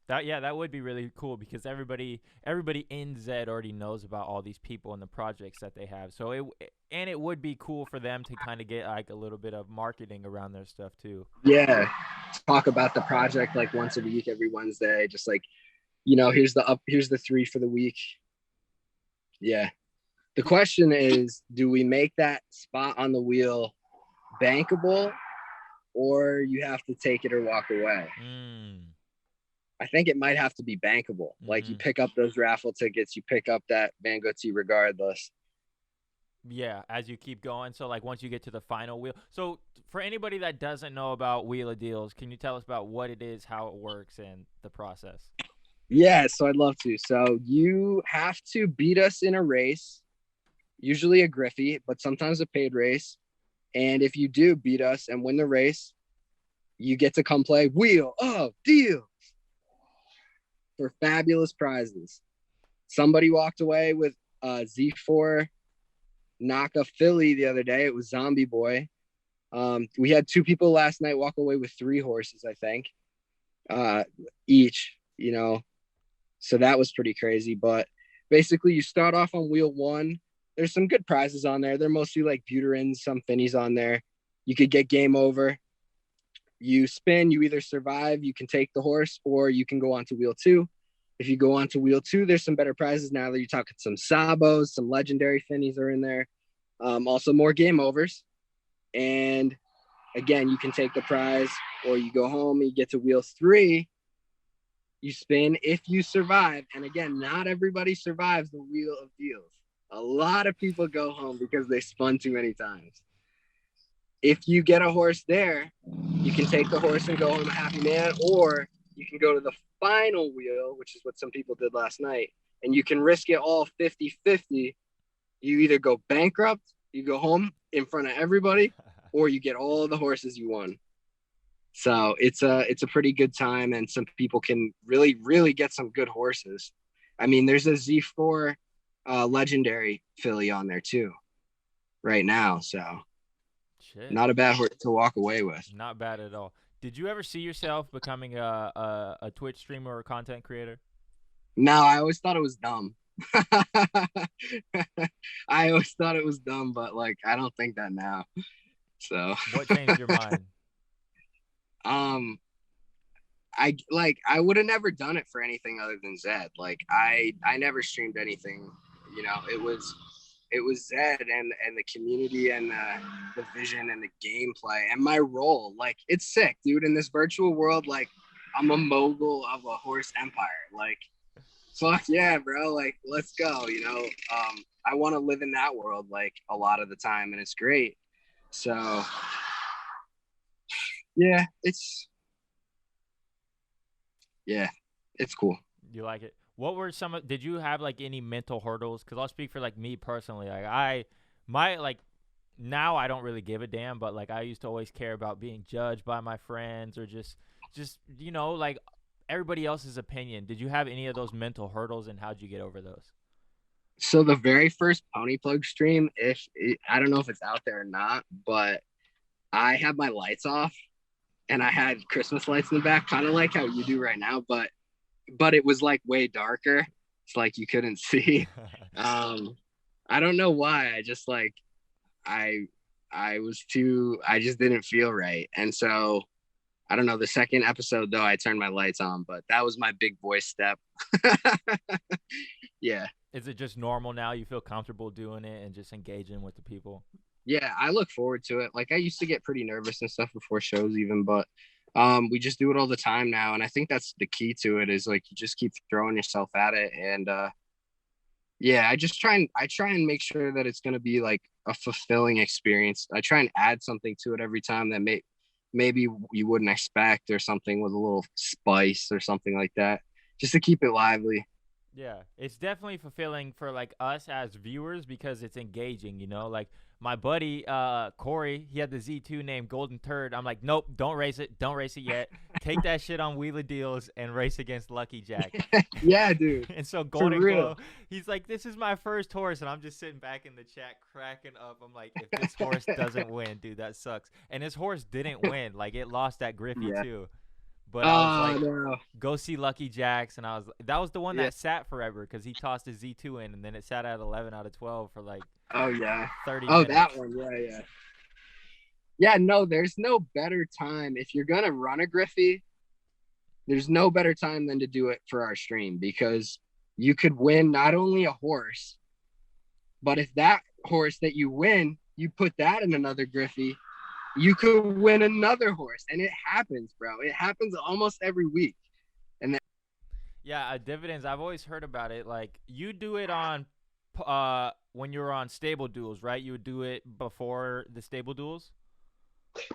That would be really cool, because everybody in Zed already knows about all these people and the projects that they have. So it would be cool for them to kind of get like a little bit of marketing around their stuff too. Yeah, talk about the project like once a week, every Wednesday. Just like, here's the 3 for the week. Yeah. The question is, do we make that spot on the wheel bankable, or you have to take it or walk away? I think it might have to be bankable. Like, you pick up those raffle tickets, you pick up that Van Gogh tee regardless. Yeah, as you keep going. So like, once you get to the final wheel. So for anybody that doesn't know about Wheel of Deals, can you tell us about what it is, how it works, and the process? Yeah, so I'd love to. So you have to beat us in a race, usually a Griffey, but sometimes a paid race. And if you do beat us and win the race, you get to come play Wheel of Deals for fabulous prizes. Somebody walked away with a Z4 knock a filly the other day. It was Zombie Boy. We had 2 people last night walk away with 3 horses, I think, each, so that was pretty crazy. But basically you start off on wheel 1. There's some good prizes on there. They're mostly like Buterins, some Finnies on there. You could get game over. You spin, you either survive, you can take the horse, or you can go on to wheel 2. If you go on to wheel 2, there's some better prizes now that you're talking. Some Sabos, some legendary Finnies are in there. Also more game overs. And again, you can take the prize, or you go home and you get to wheel 3. You spin if you survive. And again, not everybody survives the wheel of deals. A lot of people go home because they spun too many times. If you get a horse there, you can take the horse and go home a happy man, or you can go to the final wheel, which is what some people did last night, and you can risk it all 50-50. You either go bankrupt, you go home in front of everybody, or you get all the horses you won. So it's a pretty good time, and some people can really, really get some good horses. I mean, there's a Z4 legendary filly on there too right now, so Shit. Not a bad horse to walk away with. Not bad at all. Did you ever see yourself becoming a Twitch streamer or content creator? No, I always thought it was dumb. I always thought it was dumb, but like I don't think that now. So What changed your mind? I would have never done it for anything other than Zed. Like I never streamed anything, it was Zed and the community and the vision and the gameplay and my role. Like it's sick, dude. In this virtual world, like I'm a mogul of a horse empire. Like fuck yeah, bro. Like let's go. I want to live in that world like a lot of the time, and it's great. So yeah, it's cool. You like it? What were did you have like any mental hurdles? Because I'll speak for like me personally. Like now I don't really give a damn, but like I used to always care about being judged by my friends or just like everybody else's opinion. Did you have any of those mental hurdles, and how'd you get over those? So the very first Pony Plug stream, I don't know if it's out there or not, but I had my lights off and I had Christmas lights in the back, kind of like how you do right now, but it was like way darker. It's like you couldn't see. I don't know why. I just like I just didn't feel right. And so I don't know, the second episode though, I turned my lights on, but that was my big boy step. Yeah. Is it just normal now? You feel comfortable doing it and just engaging with the people? Yeah, I look forward to it. Like I used to get pretty nervous and stuff before shows even, but we just do it all the time now. And I think that's the key to it, is like you just keep throwing yourself at it. And yeah, I try and make sure that it's going to be like a fulfilling experience. I try and add something to it every time that maybe you wouldn't expect, or something with a little spice or something like that, just to keep it lively. Yeah, it's definitely fulfilling for like us as viewers because it's engaging, like my buddy Corey, he had the Z2 named Golden Turd. I'm like, nope, don't race it yet. Take that shit on Wheel of Deals and race against LuckyJack. Yeah, dude. And so Golden Glow, he's like, this is my first horse, and I'm just sitting back in the chat cracking up. I'm like, if this horse doesn't win, dude, that sucks. And his horse didn't win, like it lost at Griffey too. But I was like, no. Go see LuckyJacks, and that was the one that sat forever because he tossed his Z2 in, and then it sat at 11 out of 12 for like 30 minutes. That one, yeah. Yeah, no, there's no better time. If you're going to run a Griffey, there's no better time than to do it for our stream, because you could win not only a horse, but if that horse that you win, you put that in another Griffey, you could win another horse. And it happens, bro. It happens almost every week. And then dividends, I've always heard about it. Like you do it on when you're on stable duels, right? You would do it before the stable duels?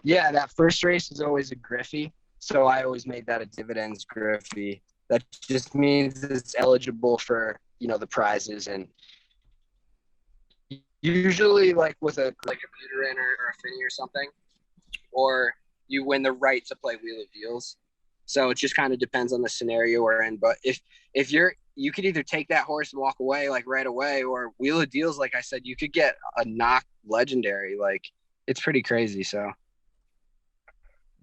Yeah, that first race is always a Griffey. So I always made that a dividends Griffey. That just means it's eligible for, the prizes. And usually like with a Buterin or a Finney or something, or you win the right to play Wheel of Deals. So it just kind of depends on the scenario we're in. But if you're you could either take that horse and walk away like right away, or Wheel of Deals, like I said, you could get a knock legendary. Like it's pretty crazy. So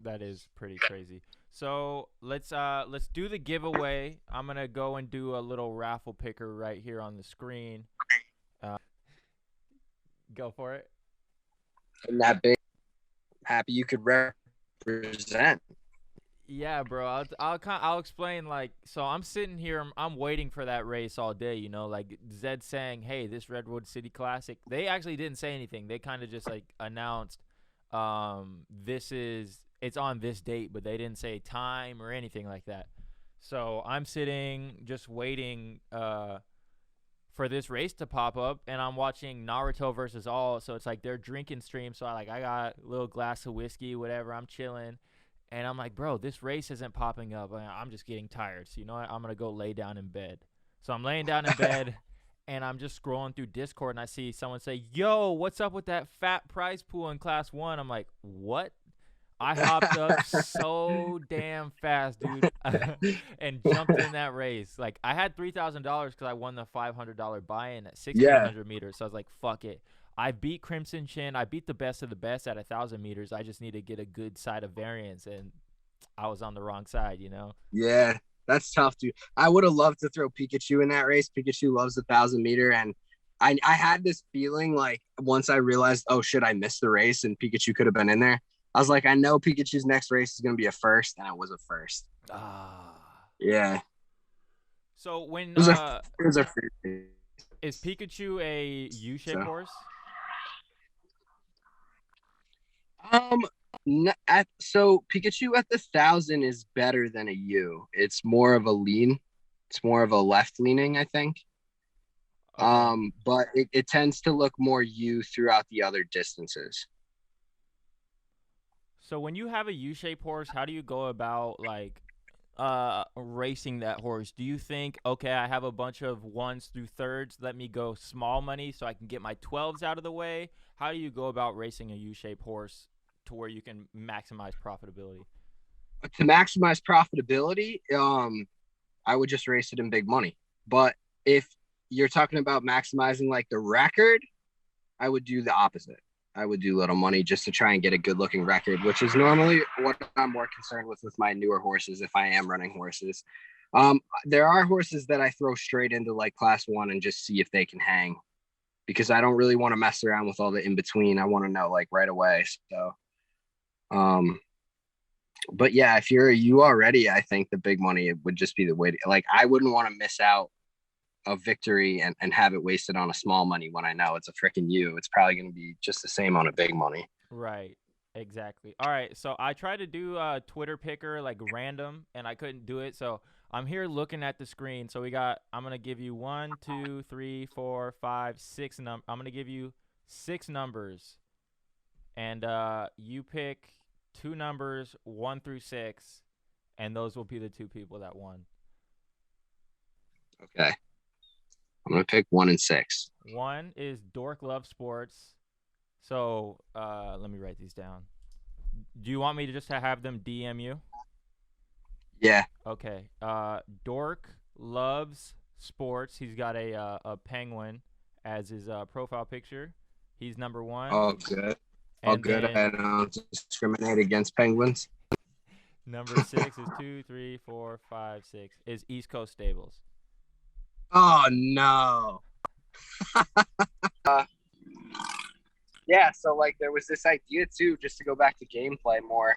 That is pretty crazy. So let's do the giveaway. I'm gonna go and do a little raffle picker right here on the screen. Go for it. in that big happy you could represent. Yeah, bro. I'll explain. Like, so I'm sitting here. I'm waiting for that race all day. You know, like Zed saying, "Hey, this Redwood City Classic." They actually didn't say anything. They kind of just like announced, it's on this date, but they didn't say time or anything like that. So I'm sitting just waiting, for this race to pop up, and I'm watching Naruto versus All. So it's like they're drinking stream. So I got a little glass of whiskey, whatever. I'm chilling. And I'm like, bro, this race isn't popping up. I'm just getting tired. So you know what? I'm going to go lay down in bed. So I'm laying down in bed, and I'm just scrolling through Discord, and I see someone say, yo, what's up with that fat prize pool in Class 1? I'm like, what? I hopped up so damn fast, dude, and jumped in that race. Like, I had $3,000 because I won the $500 buy-in at 1,600 meters. So I was like, fuck it. I beat Crimson Chin. I beat the best of the best at 1,000 meters. I just need to get a good side of variance, and I was on the wrong side, you know? Yeah, that's tough, dude. I would have loved to throw Pikachu in that race. Pikachu loves the 1,000 meter, and I had this feeling like once I realized, oh shit, I missed the race and Pikachu could have been in there. I was like, I know Pikachu's next race is gonna be a first, and it was a first. Ah. Yeah. So when It was a first. is Pikachu a U-shaped horse? So Pikachu at the 1,000 is better than a U. It's more of a lean. It's more of a left leaning, I think. Okay. But it tends to look more U throughout the other distances. So when you have a U-shaped horse, how do you go about like racing that horse? Do you think, okay, I have a bunch of 1s through 3rds, let me go small money so I can get my 12s out of the way? How do you go about racing a U-shaped horse to where you can maximize profitability? To maximize profitability, I would just race it in big money. But if you're talking about maximizing like the record, I would do the opposite. I would do little money just to try and get a good looking record, which is normally what I'm more concerned with my newer horses if I am running horses. There are horses that I throw straight into like Class 1 and just see if they can hang, because I don't really want to mess around with all the in between. I want to know like right away. So, but yeah, if you're a U already, I think the big money would just be the way to, like, I wouldn't want to miss out a victory and have it wasted on a small money when I know it's a freaking U. It's probably going to be just the same on a big money. Right. Exactly. All right. So I tried to do a Twitter picker like random, and I couldn't do it. So I'm here looking at the screen. So I'm going to give you 1, 2, 3, 4, 5, 6. I'm going to give you 6 numbers, and you pick 2 numbers, 1 through 6, and those will be the 2 people that won. Okay. I'm going to pick 1 and 6. 1 is Dork Love Sports. So let me write these down. Do you want me to just have them DM you? Yeah. Okay. Dork loves sports. He's got a penguin as his profile picture. He's number 1. Oh, good. And oh, good. I don't discriminate against penguins. Number 6 is 2, 3, 4, 5, 6 is East Coast Stables. Oh no. Yeah, so like there was this idea too, just to go back to gameplay more.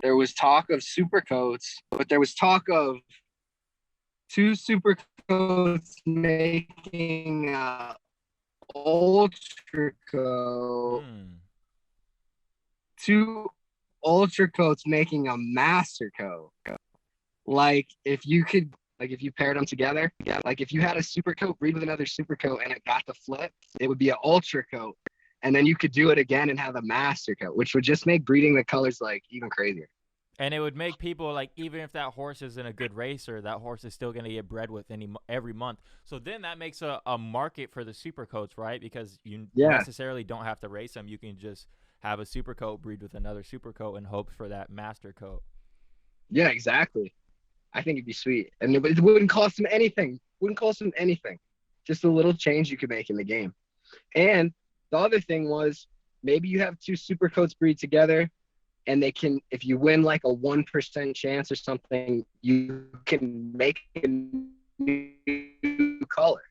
There was talk of super coats, but there was talk of 2 super coats making ultra coat. 2 ultra coats making a master coat. Like if you paired them together, like if you had a super coat breed with another super coat and it got the flip, it would be an ultra coat. And then you could do it again and have a master coat, which would just make breeding the colors like even crazier. And it would make people like, even if that horse isn't a good racer, that horse is still going to get bred with every month. So then that makes a market for the super coats, right? Because you necessarily don't have to race them. You can just have a super coat breed with another super coat and hope for that master coat. Yeah, exactly. I think it'd be sweet. And it wouldn't cost them anything. Wouldn't cost them anything. Just a little change you could make in the game. And the other thing was maybe you have two super coats breed together and they can, if you win like a 1% chance or something, you can make a new color.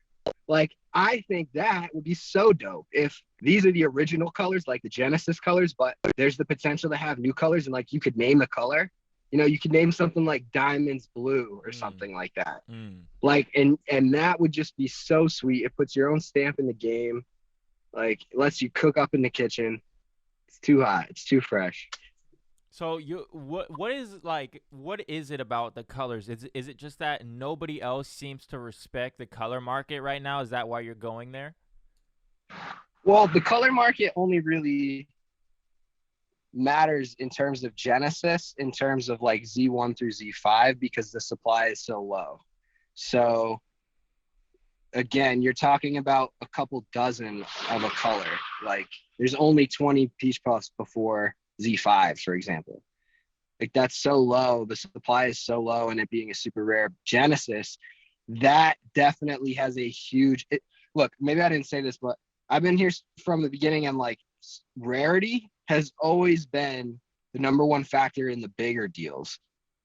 Like, I think that would be so dope if these are the original colors, like the Genesis colors, but there's the potential to have new colors and like you could name the color. You know, you could name something like Diamonds Blue or something like that. Like, and that would just be so sweet. It puts your own stamp in the game. Like, it lets you cook up in the kitchen. It's too hot. It's too fresh. So what is it about the colors? Is it just that nobody else seems to respect the color market right now? Is that why you're going there? Well, the color market only really matters in terms of Genesis, in terms of like Z1 through Z5, because the supply is so low. So again, you're talking about a couple dozen of a color. Like, there's only 20 peach puffs before Z5, for example. Like, that's so low. The supply is so low, and it being a super rare Genesis, that definitely has a huge look. Maybe I didn't say this, but I've been here from the beginning, and like, rarity has always been the number one factor in the bigger deals.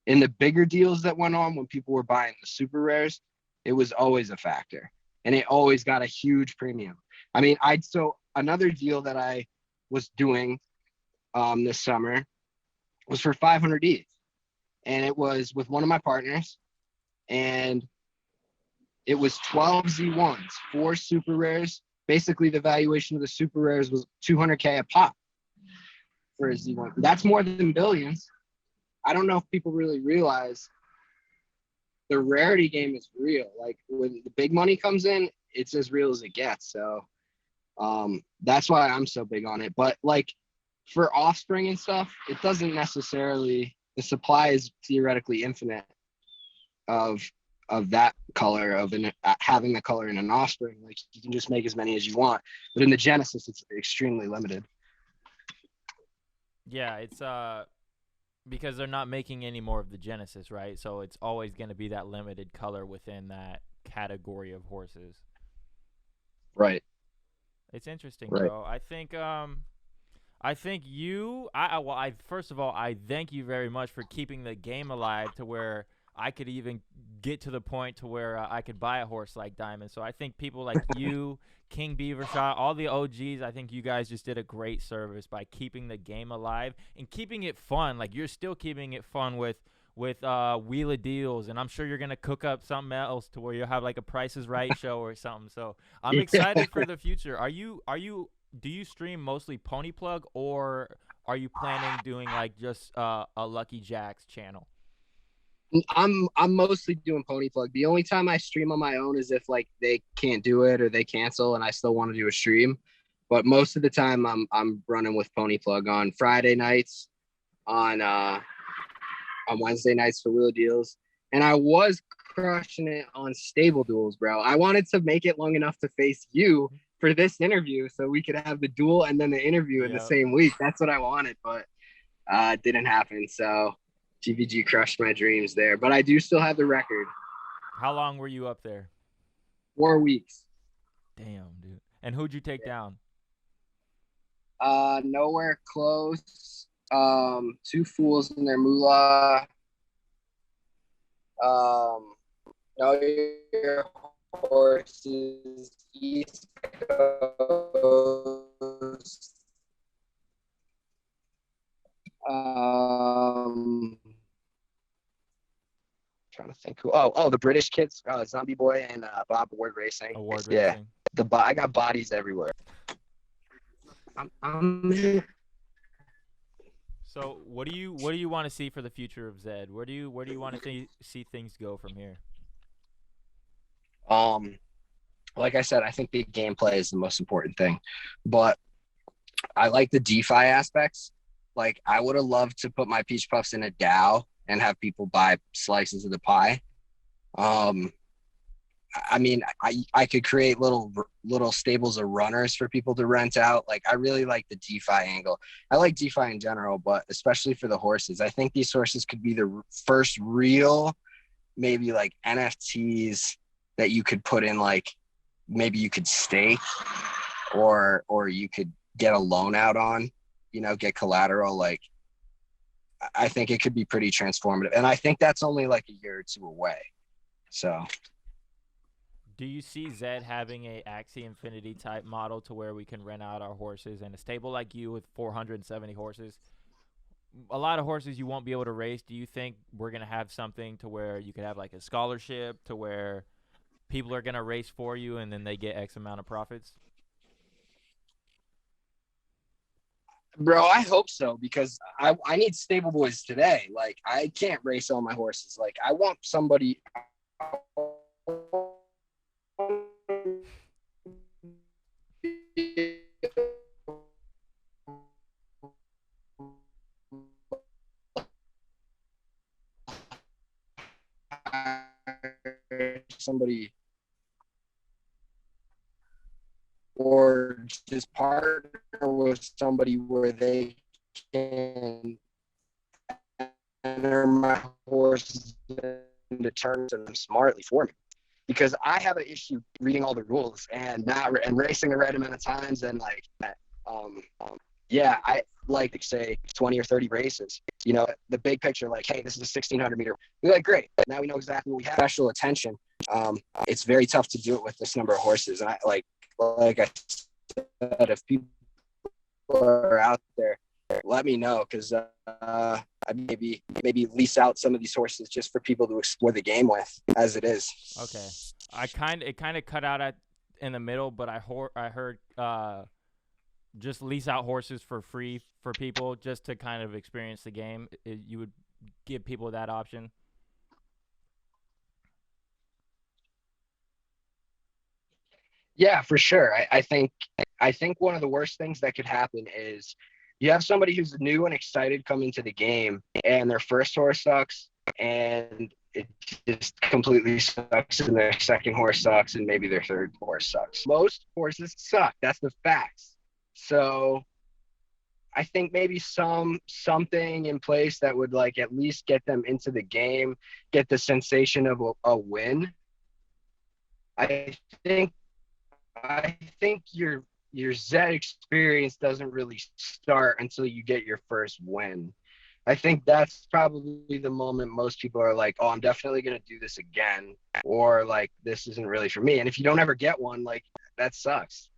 In the bigger deals that went on when people were buying the super rares, it was always a factor, and it always got a huge premium. I mean, so another deal that I was doing this summer was for 500 ETH, and it was with one of my partners, and it was 12 Z1s, 4 super rares. Basically, the valuation of the super rares was 200K a pop for a Z1. That's more than billions. I don't know if people really realize the rarity game is real. Like, when the big money comes in, it's as real as it gets. So that's why I'm so big on it. But like, for offspring and stuff, it doesn't necessarily, the supply is theoretically infinite of that color, of having the color in an offspring. Like, you can just make as many as you want, but in the Genesis, it's extremely limited. Yeah, it's because they're not making any more of the Genesis, right? So it's always going to be that limited color within that category of horses. Right. It's interesting, right. bro. I think first of all, I thank you very much for keeping the game alive to where I could even get to the point to where I could buy a horse like Diamond. So I think people like you, King Beavershot, all the OGs, I think you guys just did a great service by keeping the game alive and keeping it fun. Like, you're still keeping it fun with Wheel of Deals, and I'm sure you're gonna cook up something else to where you'll have like a Price is Right show or something. So I'm excited for the future. Do you stream mostly Pony Plug, or are you planning doing like just a LuckyJacks channel? I'm mostly doing Pony Plug. The only time I stream on my own is if like they can't do it or they cancel and I still want to do a stream. But most of the time I'm running with Pony Plug on Friday nights, on Wednesday nights for Wheel of Deals. And I was crushing it on Stable Duels, bro. I wanted to make it long enough to face you for this interview so we could have the duel and then the interview in the same week. That's what I wanted, but it didn't happen. So GVG crushed my dreams there, but I do still have the record. How long were you up there? 4 weeks. Damn, dude. And who'd you take down? Nowhere Close. 2 Fools in Their Moolah. Know Your Horses, East Coast. Trying to think who. The British kids, Zombie Boy and Bob Award Racing. Racing. I got bodies everywhere. I'm So what do you want to see for the future of Zed? Where do you want to see things go from here? Like I said, I think the gameplay is the most important thing, but I like the DeFi aspects. Like, I would have loved to put my peach puffs in a DAO and have people buy slices of the pie. I mean, I could create little stables of runners for people to rent out. Like, I really like the DeFi angle. I like DeFi in general, but especially for the horses. I think these horses could be the first real maybe like NFTs that you could put in, like maybe you could stake or you could get a loan out on, get collateral. Like I think it could be pretty transformative. And I think that's only like a year or two away. So Do you see Zed having a Axie Infinity type model to where we can rent out our horses in a stable like you with 470 horses? A lot of horses you won't be able to race. Do you think we're going to have something to where you could have like a scholarship to where people are going to race for you and then they get X amount of profits? bro, I hope so, because I need stable boys today. Like I can't race all my horses. Like I want somebody somebody or just partner with somebody where they can enter my horses into terms and smartly for me. Because I have an issue reading all the rules and and racing the right amount of times and like that. Yeah, I like say 20 or 30 races. The big picture, like, hey, this is a 1600-meter. We're like, great. Now we know exactly what we have. Special attention. It's very tough to do it with this number of horses. And I like I said, if people are out there, let me know, because I maybe lease out some of these horses just for people to explore the game with as it is. Okay. It kind of cut out in the middle, but I heard just lease out horses for free for people just to kind of experience the game. You would give people that option. Yeah, for sure. I think one of the worst things that could happen is you have somebody who's new and excited come into the game and their first horse sucks and it just completely sucks, and their second horse sucks, and maybe their third horse sucks. Most horses suck. That's the facts. So I think maybe something in place that would like at least get them into the game, get the sensation of a win. I think your Zed experience doesn't really start until you get your first win. I think that's probably the moment most people are like, oh, I'm definitely going to do this again, or like, this isn't really for me. And if you don't ever get one, like, that sucks.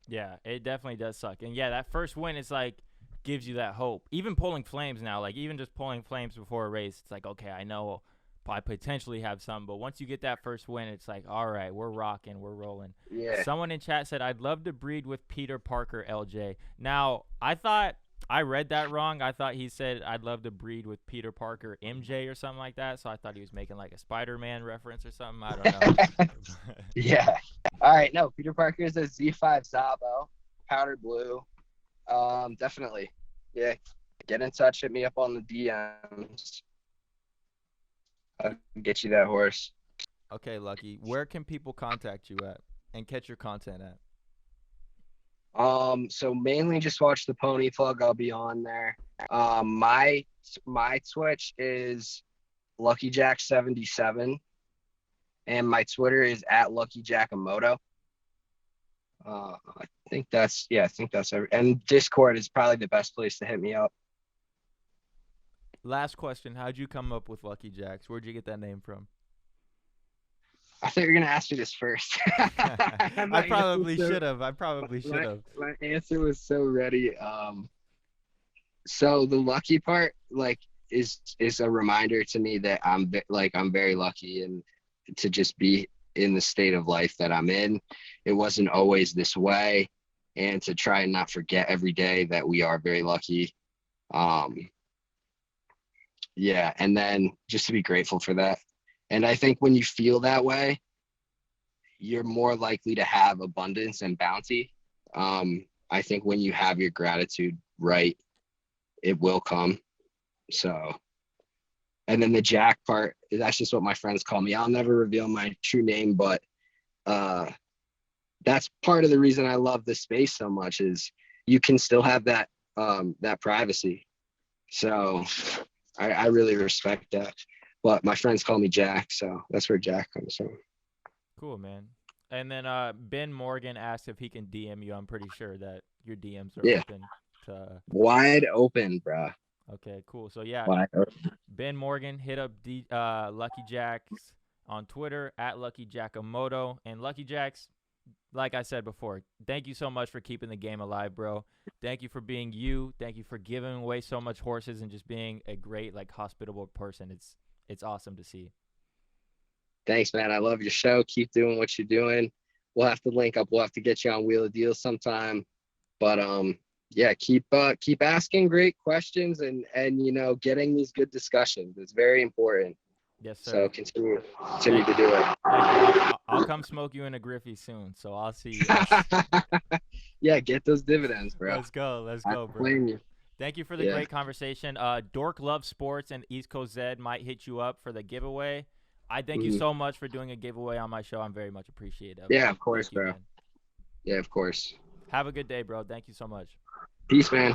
Yeah, it definitely does suck. And yeah, that first win is like gives you that hope. Even pulling flames now, like even just pulling flames before a race, it's like, okay, I know I potentially have some, but once you get that first win, it's like, all right, we're rocking, we're rolling. Yeah. Someone in chat said, I'd love to breed with Peter Parker, LJ. Now, I read that wrong. I thought he said, I'd love to breed with Peter Parker, MJ, or something like that. So I thought he was making like a Spider-Man reference or something. I don't know. Yeah. All right. No, Peter Parker is a Z5 Zabo, powdered blue. Definitely. Yeah. Get in touch. Hit me up on the DMs. I'll get you that horse. Okay, Lucky. Where can people contact you at and catch your content at? So mainly just watch the Pony Plug. I'll be on there. My Twitch is LuckyJack77, and my Twitter is at LuckyJackamoto. I think that's every, and Discord is probably the best place to hit me up. Last question. How'd you come up with LuckyJacks? Where'd you get that name from? I thought you were going to ask me this first. I probably should have. My answer was so ready. So the lucky part, like, is a reminder to me that I'm very lucky and to just be in the state of life that I'm in. It wasn't always this way, and to try and not forget every day that we are very lucky. Yeah, and then just to be grateful for that. And I think when you feel that way, you're more likely to have abundance and bounty. I think when you have your gratitude right, it will come. So, and then the Jack part, that's just what my friends call me. I'll never reveal my true name, but that's part of the reason I love this space so much, is you can still have that privacy. So I really respect that. but my friends call me Jack, so that's where Jack comes from. Cool, man. And then Ben Morgan asked if he can DM you. I'm pretty sure that your DMs are open to wide open, bro. Okay, cool. So yeah, Wide open. Ben Morgan, hit up LuckyJacks on Twitter at LuckyJackamoto. And LuckyJacks, like I said before, thank you so much for keeping the game alive, bro. Thank you for being you. Thank you for giving away so much horses and just being a great, like, hospitable person. It's awesome to see. Thanks, man. I love your show. Keep doing what you're doing. We'll have to link up. We'll have to get you on Wheel of Deals sometime. But yeah, keep asking great questions and getting these good discussions. It's very important. Yes, sir. So continue to do it. I'll come smoke you in a Griffey soon. So I'll see you. Yeah, get those dividends, bro. Let's go, bro. Blame you. Thank you for the great conversation. Dork Love Sports and East Coast Zed might hit you up for the giveaway. I thank you so much for doing a giveaway on my show. I'm very much appreciative. Yeah, of course, bro. Yeah, of course. Have a good day, bro. Thank you so much. Peace, man.